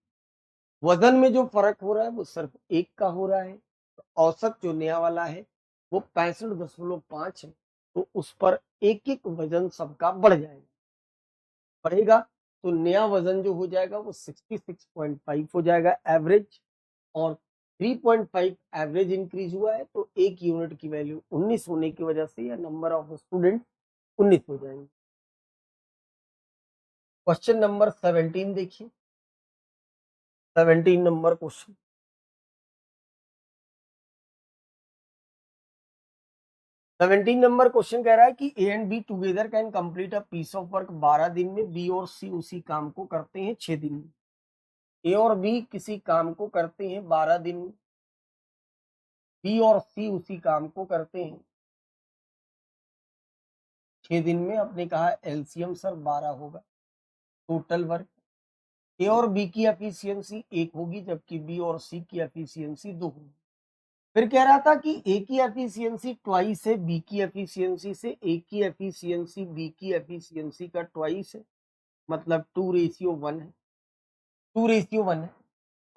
वजन में जो फर्क हो रहा है वो सिर्फ 1 का हो रहा है। तो औसत जो नया वाला है वो 65.5 है, तो उस पर एक एक वजन सबका बढ़ जाएगा, बढ़ेगा। तो नया वजन जो हो जाएगा वो 66.5 हो जाएगा एवरेज, और 3.5 एवरेज इंक्रीज हुआ है, तो 1 यूनिट की वैल्यू 19 होने की वजह से या नंबर ऑफ स्टूडेंट 19 हो जाएंगे। क्वेश्चन नंबर 17 देखिए, 17 नंबर क्वेश्चन। 17 नंबर क्वेश्चन कह रहा है कि A and B together can complete a piece of work 12 दिन में, बी और सी उसी काम को करते हैं 6 दिन में। ए और बी किसी काम को करते हैं 12 दिन में, बी और सी उसी काम को करते हैं 6 दिन में। अपने कहा एलसीएम सर 12 होगा टोटल वर्क। ए और बी की एफिशिएंसी 1 होगी जबकि बी और सी की एफिशिएंसी 2 होगी। फिर कह रहा था कि ए की एफिशिएंसी ट्वाइस है बी की एफिशिएंसी से, ए की एफिशिएंसी बी की एफिशिएंसी का ट्वाइस है, मतलब 2:1 है, 2:1 है।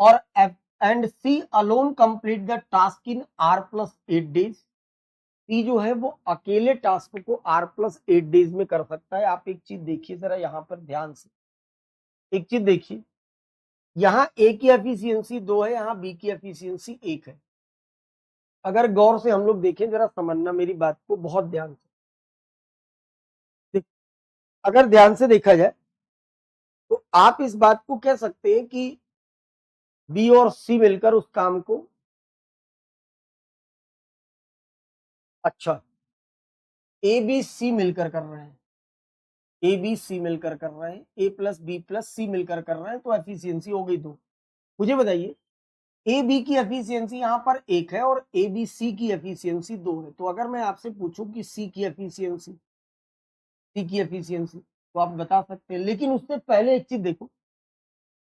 और f and c alone complete the task in R+8 days. C जो है वो अकेले टास्क को R+8 डेज में कर सकता है। आप एक चीज देखिए जरा यहाँ पर ध्यान से, एक चीज देखिए, यहाँ ए की एफिशिएंसी 2 है, यहाँ बी की एफिशिएंसी 1 है। अगर गौर से हम लोग देखें, जरा समझना मेरी बात को बहुत ध्यान से। अगर ध्यान से देखा जाए तो आप इस बात को कह सकते हैं कि बी और सी मिलकर उस काम को, अच्छा, ए बी सी मिलकर कर रहे हैं, ए बी सी मिलकर कर रहे हैं, ए प्लस बी प्लस सी मिलकर कर रहे हैं, तो एफिशिएंसी हो गई 2। मुझे बताइए, ए बी की एफिशिएंसी यहाँ पर 1 है और ए बी सी की एफिशिएंसी 2 है। तो अगर मैं आपसे पूछूं कि सी की एफिशिएंसी, सी की एफिशिएंसी, तो आप बता सकते हैं। लेकिन उससे पहले एक चीज देखो,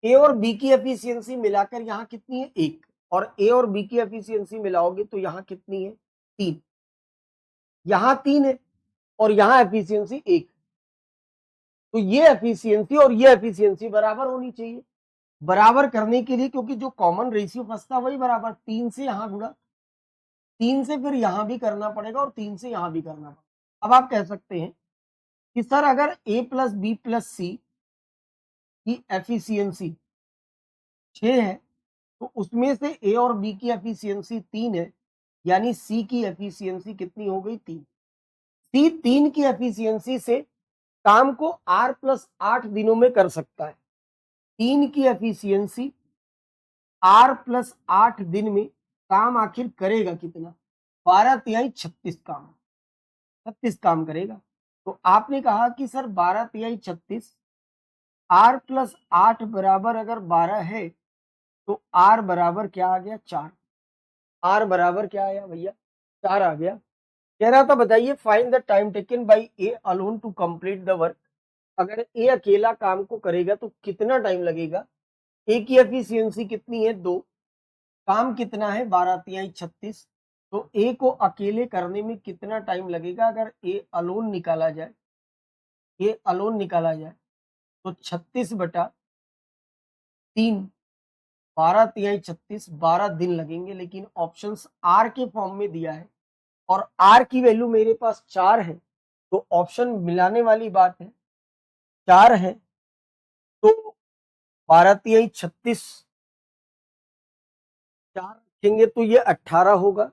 ए और बी की एफिशिएंसी मिलाकर यहाँ कितनी है? 1। और ए और बी की एफिशिएंसी मिलाओगे तो यहाँ कितनी है? 3। यहाँ 3 है और यहाँ एफिशिएंसी 1। तो ये एफिशिएंसी और ये एफिशिएंसी बराबर होनी चाहिए। बराबर करने के लिए, क्योंकि जो कॉमन रेशियो फंसता वही बराबर, 3 से यहाँ गुणा, 3 से फिर यहाँ भी करना पड़ेगा और 3 से यहाँ भी करना पड़ेगा। अब आप कह सकते हैं कि सर अगर ए प्लस बी प्लस सी की एफिशिएंसी 6 है तो उसमें से ए और बी की एफिशिएंसी 3 है, यानी सी की एफिशिएंसी कितनी हो गई? 3। सी 3 की एफिशिएंसी से काम को आर प्लस 8 दिनों में कर सकता है। 3 की एफिशिएंसी आर प्लस 8 दिन में काम आखिर करेगा कितना? 12 तिहाई 36 काम, 36 काम करेगा। तो आपने कहा कि सर 12 तिहाई 36 आर प्लस 8 बराबर अगर 12 है तो आर बराबर क्या आ गया? 4। आर बराबर क्या आया भैया? 4 आ गया। कह रहा था बताइए find the time taken by A alone to complete the work. अगर ए अकेला काम को करेगा तो कितना टाइम लगेगा? ए की एफिशिएंसी कितनी है? 2। काम कितना है? 12 तिहाई 36। तो ए को अकेले करने में कितना टाइम लगेगा? अगर ए अलोन निकाला जाए, ए अलोन निकाला जाए तो 36 बटा 3, 12 तिहाई 36, 12 दिन लगेंगे। लेकिन ऑप्शंस आर के फॉर्म में दिया है और आर की वैल्यू मेरे पास 4 है, तो ऑप्शन मिलाने वाली बात है। 4 है तो 12 तिहाई 36 4 रखेंगे तो ये 18 होगा।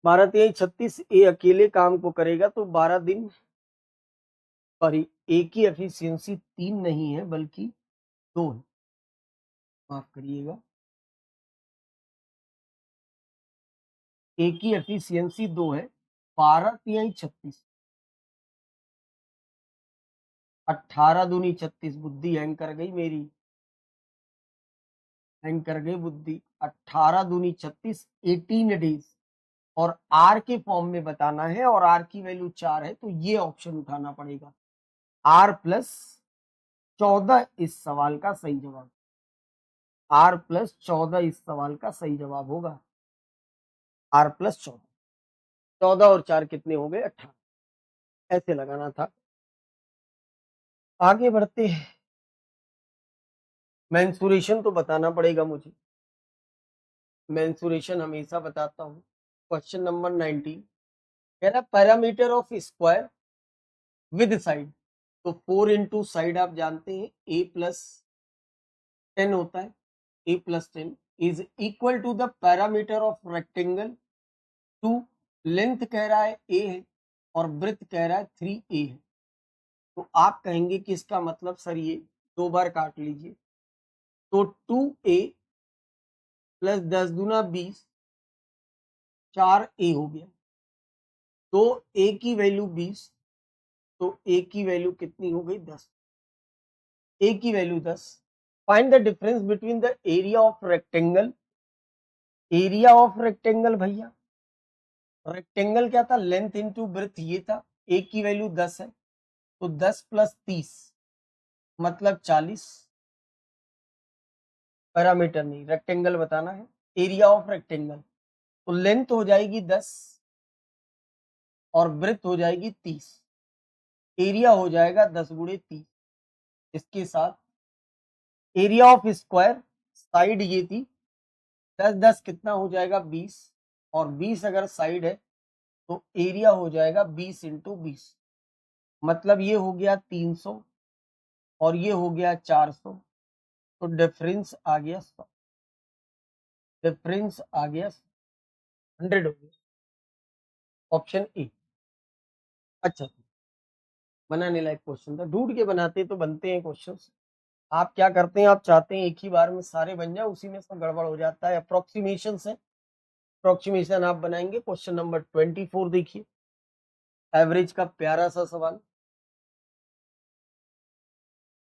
12 तिहाई 36 ए अकेले काम को करेगा तो 12 दिन, सॉरी ए की एफिशिएंसी 3 नहीं है बल्कि 2 है, माफ करिएगा। ए की एफिशिएंसी 2 है। 12 तिहाई 36, 18 दूनी 36, बुद्धि हैंग कर गई मेरी, हैंग कर गई बुद्धि। 18 दूनी 36, 18 डेज। और आर के फॉर्म में बताना है और आर की वैल्यू 4 है, तो ये ऑप्शन उठाना पड़ेगा। आर प्लस 14 इस सवाल का सही जवाब। आर प्लस 14 इस सवाल का सही जवाब होगा। आर प्लस 14, 14 और 4 कितने हो गए? 18। ऐसे लगाना था। आगे बढ़ते हैं। मेंसुरेशन तो बताना पड़ेगा मुझे, मेंसुरेशन हमेशा बताता हूँ। क्वेश्चन नंबर 19 कह रहा parameter of square with side. तो 4 इंटू साइड आप जानते हैं ए प्लस 10 होता है। A plus 10 is equal to the parameter of rectangle. 2 length कह रहा है ए है और ब्रेथ कह रहा है 3a है। तो आप कहेंगे कि इसका मतलब सर ये 2 बार काट लीजिए। तो 2a प्लस 10 दूना 20, 4a हो गया। तो a की वैल्यू 20, तो a की वैल्यू कितनी हो गई? 10। a की value 10। Find the difference between the area of rectangle. Area of rectangle भैया, रेक्टेंगल क्या था? लेंथ इंटू ब्रेथ ये था। a की वैल्यू 10 है तो 10 प्लस 30 मतलब 40। पैरामीटर नहीं, रेक्टेंगल बताना है। एरिया ऑफ रेक्टेंगल, तो लेंथ हो जाएगी 10 और ब्रेथ हो जाएगी 30। एरिया हो जाएगा 10 गुणे 30। इसके साथ एरिया ऑफ स्क्वायर, साइड ये थी, 10 10 कितना हो जाएगा? 20, और 20 अगर साइड है तो एरिया हो जाएगा 20 इंटू 20। मतलब ये हो गया 300 और ये हो गया 400। तो डिफरेंस आ गया 100, डिफरेंस आ गया 100 हो गया। Option A. अच्छा, बनाने लायक क्वेश्चन था, ढूंढ के बनाते तो बनते हैं क्वेश्चन। आप क्या करते हैं, आप चाहते हैं एक ही बार में सारे बन जाए, उसी में सब गड़बड़ हो जाता है। अप्रोक्सीमेशन से, अप्रोक्सीमेशन आप बनाएंगे। क्वेश्चन नंबर 24 देखिए, एवरेज का प्यारा सा सवाल।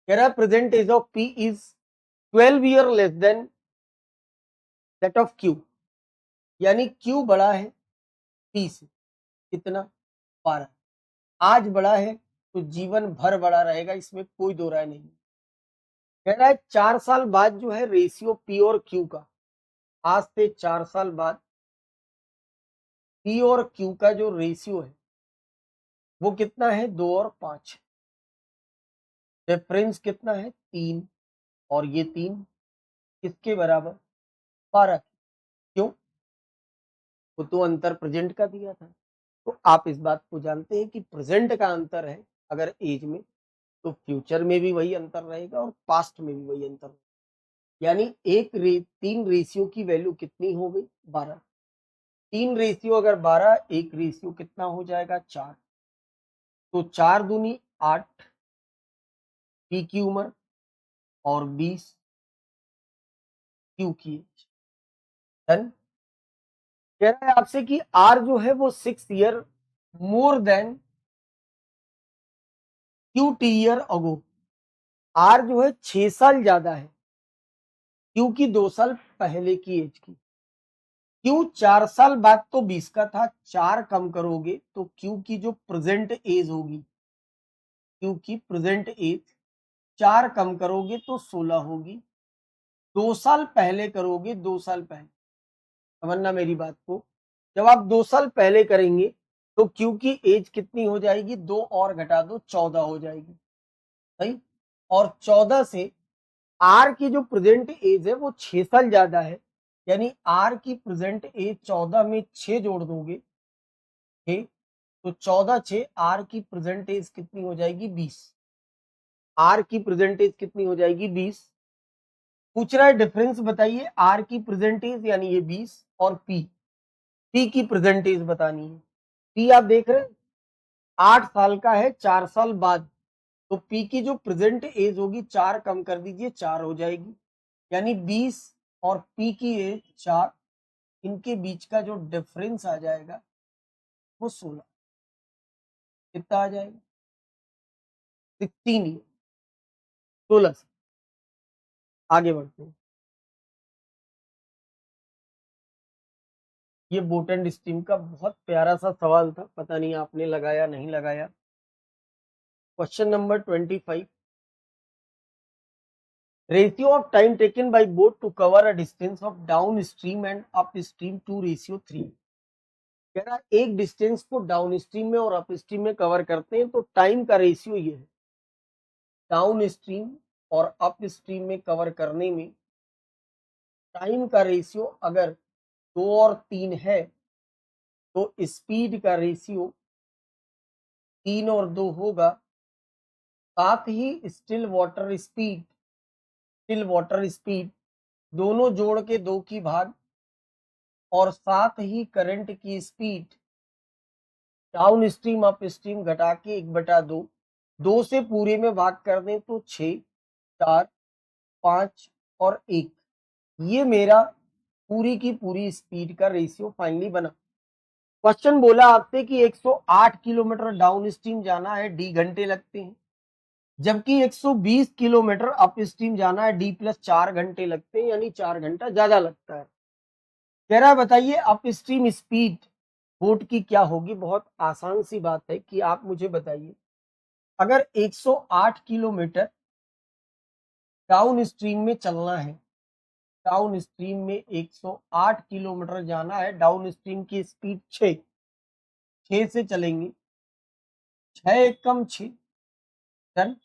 कह रहा है present age of P is 12 year less than that of Q. यानी क्यू बड़ा है पी से कितना? 12। आज बड़ा है तो जीवन भर बड़ा रहेगा, इसमें कोई दो राय नहीं। कह रहा है 4 साल बाद जो है रेशियो पी और क्यू का, आज से 4 साल बाद पी और क्यू का जो रेशियो है वो कितना है? 2 और 5। डिफरेंस कितना है? 3, और ये 3 किसके बराबर? 12। क्यों? वो तो अंतर प्रेजेंट का दिया था। तो आप इस बात को जानते हैं कि प्रेजेंट का अंतर है अगर एज में, तो फ्यूचर में भी वही अंतर रहेगा और पास्ट में भी वही अंतर रहेगा। यानी 3 रेशियो की वैल्यू कितनी हो गई? 12। 3 रेशियो अगर 12, 1 रेशियो कितना हो जाएगा? 4। तो 4 दूनी 8, पी की उम्र और 20 क्यू की एज। डन। कह रहा है आपसे कि आर जो है वो 6 year more than Q T year ago. आर जो है 6 साल ज्यादा है क्यू की 2 साल पहले की एज की। क्यू 4 साल बाद तो 20 का था, 4 कम करोगे तो क्यू की जो प्रेजेंट एज होगी, क्यू की प्रेजेंट एज 4 कम करोगे तो 16 होगी। 2 साल पहले करोगे, 2 साल पहले, समझना मेरी बात को। जब आप 2 साल पहले करेंगे तो क्यू की एज कितनी हो जाएगी? 2 और घटा दो, 14 हो जाएगी। सही। और 14 से आर की जो प्रेजेंट एज है वो 6 साल ज्यादा है, यानी आर की प्रेजेंट एज 14 में 6 जोड़ दोगे, 6, तो 14 6, आर की प्रेजेंट एज कितनी हो जाएगी? 20। आर की प्रेजेंट एज कितनी हो जाएगी? 20। पूछ रहा है डिफरेंस बताइए, आर की प्रेजेंट एज यानी ये 20 और पी की प्रेजेंट एज बतानी है। पी आप देख रहे हैं 8 साल का है, 4 साल बाद, तो पी की जो प्रेजेंट एज होगी 4 कम कर दीजिए, 4 हो जाएगी। यानी 20 और पी की एज 4, इनके बीच का जो डिफरेंस आ जाएगा वो 16। कितना आ जाएगा? 16 16 से आगे बढ़ते हैं। ये बोटन स्ट्रीम का बहुत प्यारा सा सवाल था, पता नहीं आपने लगाया नहीं लगाया। Question number 25। Ratio of time taken by boat to cover a distance of downstream and upstream 2:3। कह रहा है एक डिस्टेंस को डाउन स्ट्रीम में और अप स्ट्रीम में कवर करते हैं तो टाइम का रेशियो ये है। डाउन स्ट्रीम और अप स्ट्रीम में कवर करने में टाइम का रेशियो अगर 2 और 3 है तो स्पीड का रेशियो 3 और 2 होगा। साथ ही स्टिल वाटर स्पीड दोनों जोड़ के 2 की भाग, और साथ ही करंट की speed down stream up stream घटा के 1/2, 2 से पूरे में भाग कर दें तो 6, 4, 5 और 1। ये मेरा पूरी की पूरी स्पीड का रेशियो फाइनली बना। क्वेश्चन बोला आपसे कि 108 किलोमीटर डाउन स्ट्रीम जाना है, डी घंटे लगते हैं, जबकि 120 किलोमीटर अप स्ट्रीम जाना है, डी प्लस 4 घंटे लगते हैं, यानी 4 घंटा ज्यादा लगता है। कह रहा है बताइए अप स्ट्रीम स्पीड बोट की क्या होगी? बहुत आसान सी बात है कि आप मुझे बताइए, अगर 108 किलोमीटर डाउन स्ट्रीम में चलना है, डाउन स्ट्रीम में 108 किलोमीटर जाना है, डाउन स्ट्रीम की स्पीड 6 से चलेंगे, 6 एकम 6 टन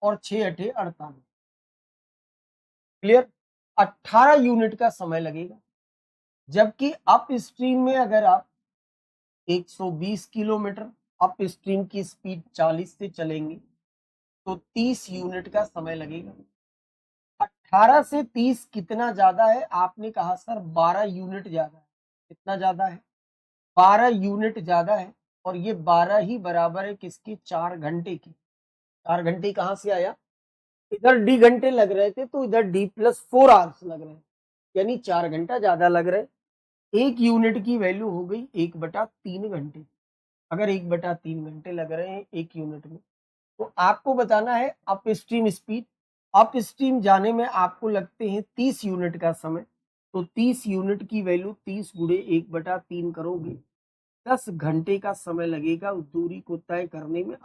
और 6 अठे 48। क्लियर? 18 यूनिट का समय लगेगा। जबकि अप स्ट्रीम में अगर आप 120 किलोमीटर अप स्ट्रीम की स्पीड 40 से चलेंगे तो 30 यूनिट का समय लगेगा। 18 से 30 कितना ज्यादा है? आपने कहा सर 12 यूनिट ज्यादा है। कितना ज्यादा है? 12 यूनिट ज्यादा है। और ये 12 ही बराबर है किसकी? 4 घंटे की। 4 घंटे कहां से आया? इधर डी घंटे लग रहे थे तो इधर डी प्लस 4 आवर्स लग रहे हैं, यानी 4 घंटा ज्यादा लग रहे हैं। 1 यूनिट की वैल्यू हो गई 1/3 घंटे। अगर 1/3 घंटे लग रहे हैं 1 यूनिट में, तो आपको बताना है up stream speed. Up stream जाने में आपको लगते हैं 30 यूनिट का समय, तो 30 यूनिट की वैल्यू 30 गुणे 1/3 करोगे, 10 घंटे का समय लगेगा उस दूरी को तय करने में।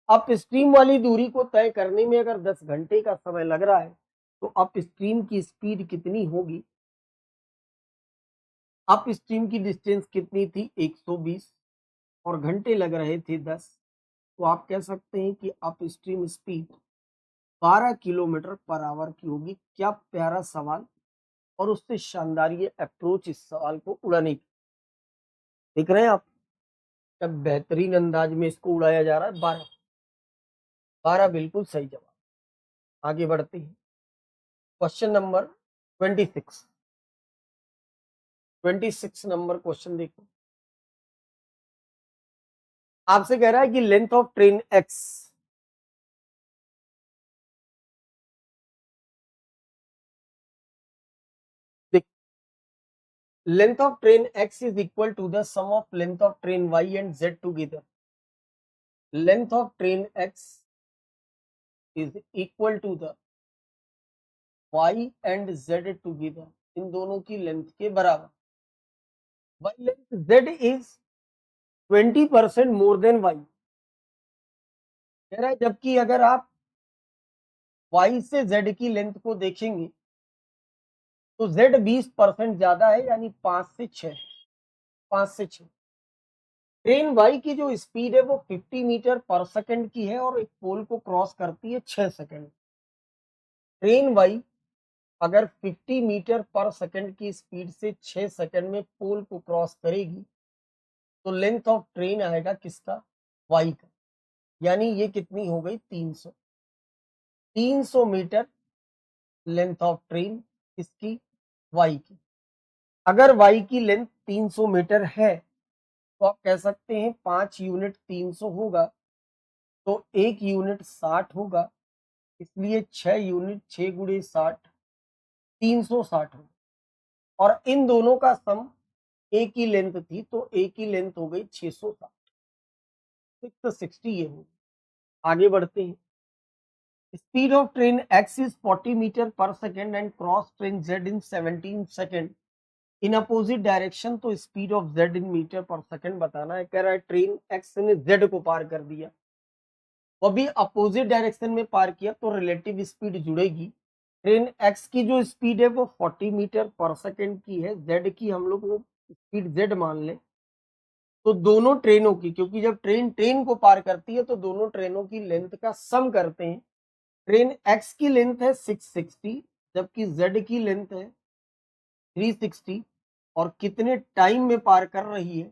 अप स्ट्रीम वाली दूरी को तय करने में अगर 10 घंटे का समय लग रहा है तो अप स्ट्रीम की स्पीड कितनी होगी? अप स्ट्रीम की डिस्टेंस कितनी थी? 120 और घंटे लग रहे थे 10, तो आप कह सकते हैं कि up stream speed 12 kilometre per hour की होगी। क्या प्यारा सवाल, और उससे शानदार ये अप्रोच इस सवाल को उड़ाने की। देख रहे हैं आप? अब बेहतरीन अंदाज में इसको उड़ाया जा रहा है। 12 12 बिल्कुल सही जवाब। आगे बढ़ते हैं। क्वेश्चन नंबर 26 26 नंबर क्वेश्चन देखो। आपसे कह रहा है कि length of train x length of train x is equal to the sum of length of train y and z together. Length of train x is equal to the y and z together. इन दोनों की length के बराबर. y length z is 20% more than y. कह रहा है जबकि अगर आप y से z की लेंथ को देखेंगे तो z 20% ज्यादा है, यानी 5 से 6. 5 से 6. ट्रेन y की जो स्पीड है वो 50 मीटर पर सेकंड की है और एक पोल को क्रॉस करती है 6 सेकंड. ट्रेन y अगर 50 मीटर पर सेकंड की स्पीड से 6 सेकंड में पोल को क्रॉस करेगी तो लेंथ ऑफ ट्रेन आएगा किसका? y का. यानी ये कितनी हो गई? 300 मीटर लेंथ ऑफ ट्रेन किसकी? y की. अगर y की लेंथ 300 मीटर है तो आप कह सकते हैं 5 यूनिट 300 होगा तो 1 यूनिट 60 होगा, इसलिए 6 यूनिट 6 गुणे 60 360 होगा. और इन दोनों का सम एक ही लेंथ थी तो एक ही लेंथ हो गई 660. 660 ये होगी. आगे बढ़ते हैं. Speed of train x is 40 metre per second and cross train z in 17 second in opposite direction. तो speed of z in metre per second बताना है. कह रहा है ट्रेन x ने z को पार कर दिया, वो भी अपोजिट डायरेक्शन में पार किया तो रिलेटिव स्पीड जुड़ेगी. ट्रेन x की जो स्पीड है वो 40 मीटर पर सेकेंड की है, z की हम लोग वो स्पीड z मान ले तो दोनों ट्रेनों की, क्योंकि जब ट्रेन को पार करती है तो दोनों ट्रेनों की लेंथ का सम करते हैं. ट्रेन x की लेंथ है 660 जबकि z की लेंथ है 360 और कितने टाइम में पार कर रही है?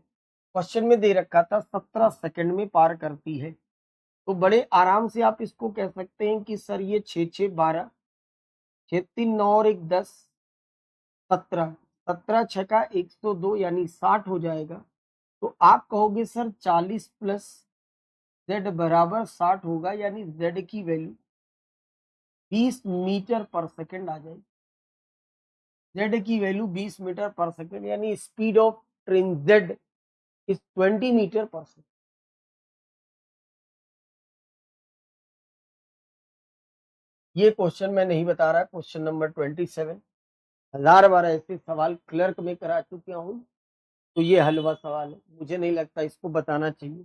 क्वेश्चन में दे रखा था 17 सेकंड में पार करती है. तो बड़े आराम से आप इसको कह सकते हैं कि सर ये 6 6 12 6 3 9 और 1 10 17 17 6 का 102 यानी 60 हो जाएगा. तो आप कहोगे सर 40 प्लस z बराबर 60 होगा, यानी z की वैल्यू 20 मीटर पर सेकंड आ जाएगी. z की वैल्यू 20 मीटर पर सेकंड, यानी speed of train z is 20 metre per second. ये क्वेश्चन मैं नहीं बता रहा. क्वेश्चन नंबर 27 1000 बार ऐसे सवाल क्लर्क में करा चुका हूं तो ये हलवा सवाल है. मुझे नहीं लगता इसको बताना चाहिए.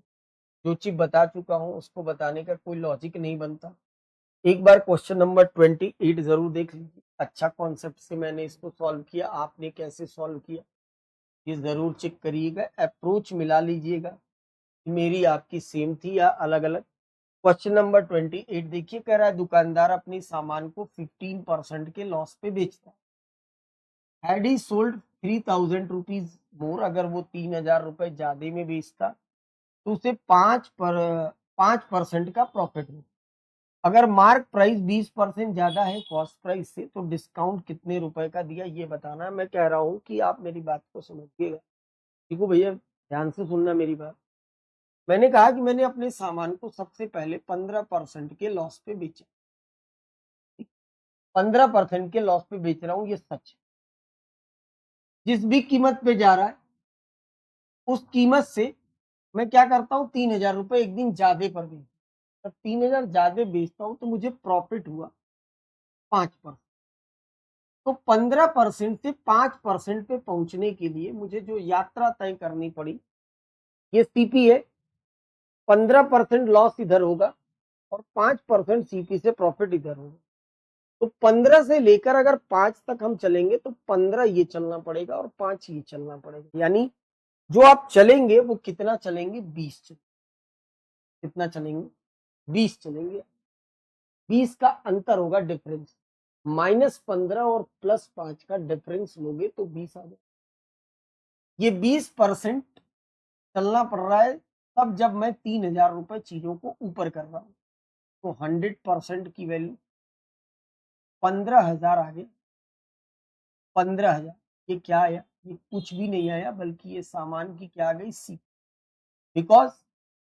जो चीज बता चुका हूं उसको बताने का कोई लॉजिक नहीं बनता. एक बार क्वेश्चन नंबर 28 जरूर देख लीजिए. अच्छा कॉन्सेप्ट से मैंने इसको सॉल्व किया, आपने कैसे सॉल्व किया ये जरूर चेक करिएगा. अप्रोच मिला लीजिएगा, मेरी आपकी सेम थी या अलग अलग. क्वेश्चन नंबर 28 देखिए. कह रहा है दुकानदार अपनी सामान को 15% के लॉस पे बेचता है. Had he sold 3000 rupees more, अगर वो 3000 रुपए ज्यादा में बेचता तो उसे 5% का प्रॉफिट हो. अगर मार्क प्राइस 20% ज्यादा है कॉस्ट प्राइस से तो डिस्काउंट कितने रुपए का दिया ये बताना है. मैं कह रहा हूं कि आप मेरी बात को समझिएगा. ठीक है भैया, ध्यान से सुनना मेरी बात. मैंने कहा कि मैंने अपने सामान को सबसे पहले 15% के लॉस पे बेचा. 15% के लॉस पे बेच रहा हूं, ये सच है. जिस भी कीमत पे जा रहा है उस कीमत से मैं क्या करता हूँ 3000 रुपए एक दिन ज्यादा पर बेच. जब 3000 ज्यादा बेचता हूँ तो मुझे प्रॉफिट हुआ 5%. तो 15% से 5% पे पहुंचने के लिए मुझे जो यात्रा तय करनी पड़ी ये सीपी है. 15% लॉस इधर होगा और 5% सीपी से प्रॉफिट इधर होगा. तो 15 से लेकर अगर 5 तक हम चलेंगे तो 15 ये चलना पड़ेगा और 5 ये चलना पड़ेगा. यानी जो आप चलेंगे वो कितना चलेंगे? 20 चलेंगे. कितना चलेंगे? 20 चलेंगे. 20 का अंतर होगा डिफरेंस. -15 और +5 का डिफरेंस लोगे तो 20 आ जाए. ये 20% चलना पड़ रहा है तब जब मैं 3,000 रुपए चीजों को ऊपर कर रहा हूं, तो 100% की वैल्यू 15,000 आ गया। 15,000 ये क्या आया? ये कुछ भी नहीं आया, बल्कि ये सामान की क्या आ गई? सी। बिकॉज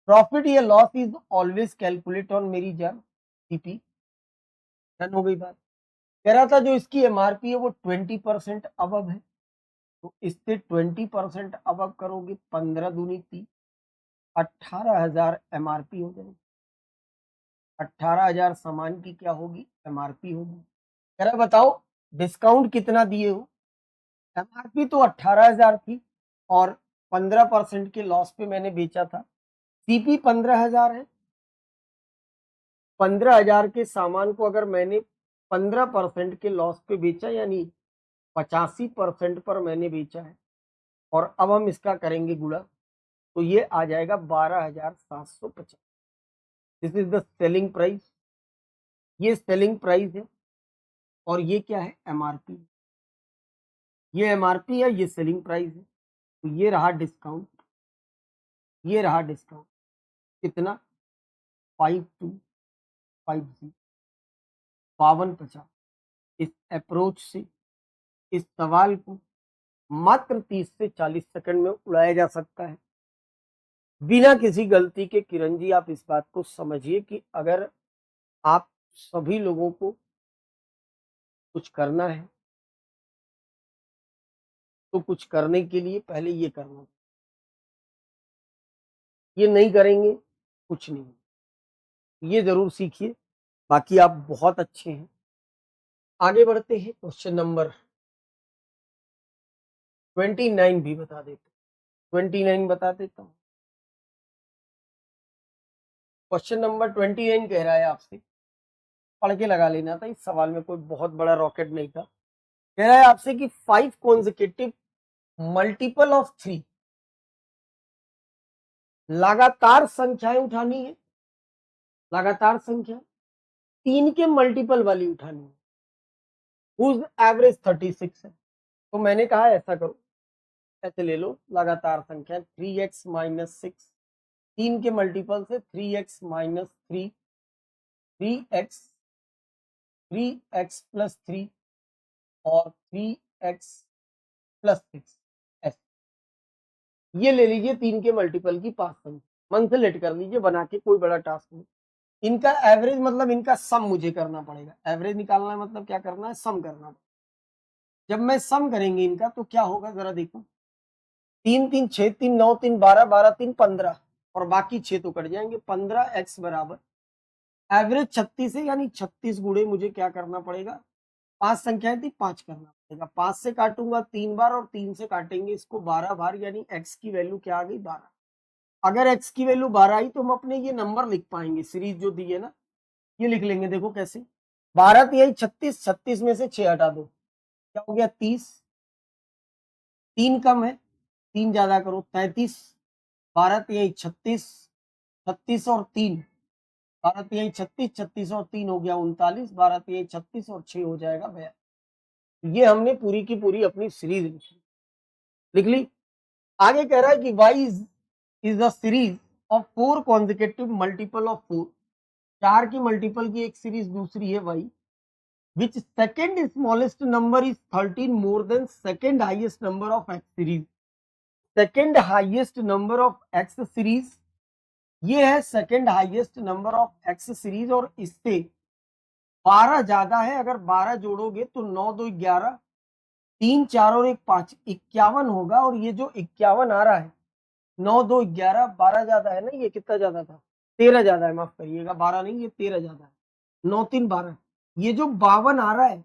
प्रॉफिट या loss is always calculate on मेरी जर्न सीपी। डन हो गई बात। कह रहा था जो इसकी एमआरपी है वो 20% अबव है, तो इससे 20% अबव करोगे, 15 दूनी 30, 18,000 एमआरपी हो जाएगी। 18,000 सामान की क्या होगी? एमआरपी होगी। कह रहा बताओ डिस्काउंट कितना दिए हो? एमआरपी तो 18,000 थी और 15% के लॉस पे मैंने बेचा था। सीपी 15,000 है। 15,000 के सामान को अगर मैंने 15% के लॉस पे बेचा, यानी 85% पर मैंने बेचा है, और अब हम इसका करेंगे गुणा, तो ये आ जाएगा 12,750। This is the selling price. ये सेलिंग प्राइस है और ये क्या है? एमआरपी। ये एमआरपी है, ये सेलिंग प्राइस है। तो ये रहा डिस्काउंट, ये रहा डिस्काउंट कितना? 5250, 5250। इस अप्रोच से इस सवाल को मात्र 30 से 40 सेकंड में उड़ाया जा सकता है बिना किसी गलती के। किरण जी आप इस बात को समझिए कि अगर आप सभी लोगों को कुछ करना है तो कुछ करने के लिए पहले ये करना, ये नहीं करेंगे कुछ नहीं। ये जरूर सीखिए। बाकी आप बहुत अच्छे हैं। आगे बढ़ते हैं। क्वेश्चन नंबर 29 भी बता देते, 29 बता देता हूं। क्वेश्चन नंबर 29 कह रहा है आपसे, पढ़ के लगा लेना था, इस सवाल में कोई बहुत बड़ा रॉकेट नहीं था। कह रहा है आपसे कि 5 कॉन्जिक्यूटिव मल्टीपल ऑफ 3, लगातार संख्याएं उठानी है, लगातार संख्या 3 के मल्टीपल वाली उठानी है, हुज एवरेज 36 है। तो मैंने कहा ऐसा करो, ऐसे ले लो लगातार संख्या 3x माइनस 6, 3 के मल्टीपल से 3x minus 3, 3x, 3x plus 3 और 3x प्लस 6, ये ले लीजिए 3 के मल्टीपल की 5 संख्या। मन से लेट कर लीजिए बना के, कोई बड़ा टास्क नहीं। इनका एवरेज मतलब इनका सम मुझे करना पड़ेगा। एवरेज निकालना है मतलब क्या करना है? सम करना है। जब मैं सम करेंगे इनका तो क्या होगा जरा देखो, 3 3 6 3 9 3 12 12 3 15 और बाकी 6 तो कट जाएंगे। 15x बराबर एवरेज 36 है, यानी 36 गुणे मुझे क्या करना पड़ेगा? 5 संख्याएं थी, 5 करना पड़ेगा। 5 से काटूंगा 3 बार और 3 से काटेंगे इसको 12 बार, यानी x की वैल्यू क्या आ गई? 12। अगर x की वैल्यू 12 आई तो हम अपने ये नंबर लिख पाएंगे, सीरीज जो दी है ना, ये लिख लेंगे। देखो कैसे, 12 तिहाई 36, 36 में से 6 हटा दो, क्या हो गया? 30। 3 कम है, 3 ज्यादा करो, 33। 12 तिहाई 36, 36 और 3, 12 तिहाई 36, 36 और 3 हो गया 39, 12 तिहाई 36 और 6 हो जाएगा 42। ये हमने पूरी की पूरी अपनी सीरीज लिख ली। आगे कह रहा है कि y is the series of 4 consecutive multiple of 4, 4 की मल्टीपल की एक सीरीज दूसरी है y, which second smallest number is 13 more than second highest number of x series। Second highest number of X series ये है, second highest number of X series, और इससे 12 ज्यादा है। अगर 12 जोड़ोगे तो 9 2 11, 3 4 और 1 5, 51 होगा। और ये जो 51 आ रहा है, 9 2 11, 12 ज्यादा है ना, ये कितना ज्यादा था? 13 ज्यादा है, माफ करिएगा, 12 नहीं, ये 13 ज्यादा है। 9 3 12। ये जो 52 आ रहा है,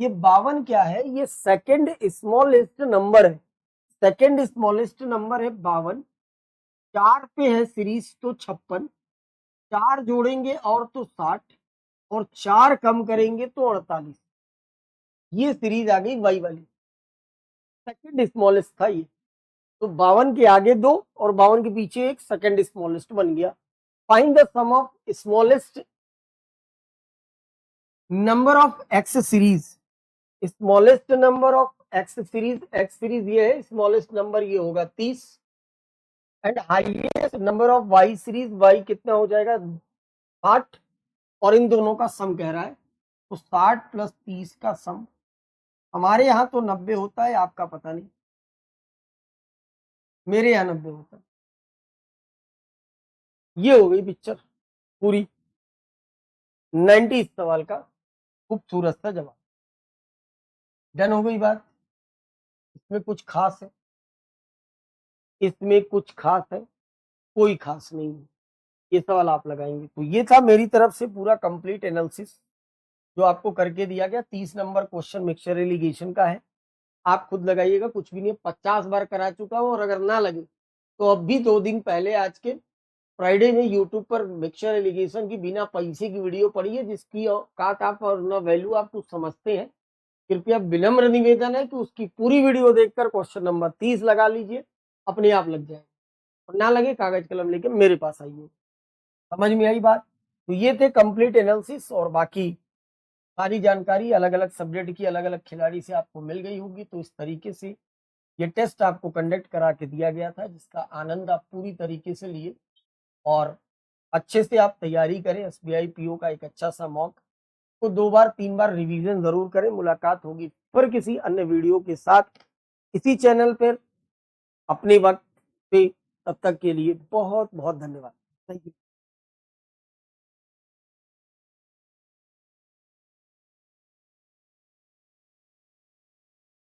ये 52 क्या है? ये सेकेंड स्मॉलेस्ट नंबर है। सेकेंड स्मॉलेस्ट नंबर है 52। 4 पे है सीरीज तो 56, 4 जोड़ेंगे और तो 60, और 4 कम करेंगे तो 48। ये सीरीज आ गई वाई वाली, सेकेंड स्मॉलेस्ट था ये। तो 52 के आगे 2 और 52 के पीछे एक, सेकेंड स्मॉलेस्ट बन गया। Find the sum of smallest number of X series. Smallest number of X series, X series ये है, स्मॉलेस्ट नंबर ये होगा 30, and highest number of Y series, Y कितना हो जाएगा 60, और इन दोनों का सम कह रहा है, तो 60 प्लस 30 का सम। हमारे यहाँ तो 90 होता है, आपका पता नहीं, मेरे यहाँ 90 होता है। ये हो गई पिक्चर पूरी। 90 इस सवाल का खूबसूरत सा जवाब। डन हो गई बात। इसमें कुछ खास है, इसमें कुछ खास है? कोई खास नहीं है। ये सवाल आप लगाएंगे। तो ये था मेरी तरफ से पूरा कंप्लीट एनालिसिस जो आपको करके दिया गया। 30 नंबर क्वेश्चन मिक्सचर एलिगेशन का है, आप खुद लगाइएगा, कुछ भी नहीं, 50 बार करा चुका हूं। और अगर ना लगे तो अब भी 2 दिन पहले आज के फ्राइडे में यूट्यूब पर मिक्सचर एलिगेशन की बिना पैसे की वीडियो पड़ी है, जिसकी औकात आप और न वैल्यू आप कुछ समझते हैं। कृपया विनम्र निवेदन है कि उसकी पूरी वीडियो देखकर क्वेश्चन नंबर 30 लगा लीजिए, अपने आप लग जाएगा। और ना लगे कागज कलम लेके मेरे पास आइए। समझ में आई बात? तो ये थे कंप्लीट एनालिसिस, और बाकी सारी जानकारी अलग अलग सब्जेक्ट की अलग अलग खिलाड़ी से आपको मिल गई होगी। तो इस तरीके से ये टेस्ट आपको कंडक्ट करा के दिया गया था, जिसका आनंद आप पूरी तरीके से लिए और अच्छे से आप तैयारी करें। एसबीआई पीओ का एक अच्छा सा मॉक तो 2 बार 3 बार रिवीजन जरूर करें। मुलाकात होगी फिर किसी अन्य वीडियो के साथ इसी चैनल पर अपने वक्त पे। तब तक के लिए बहुत बहुत धन्यवाद। Thank you.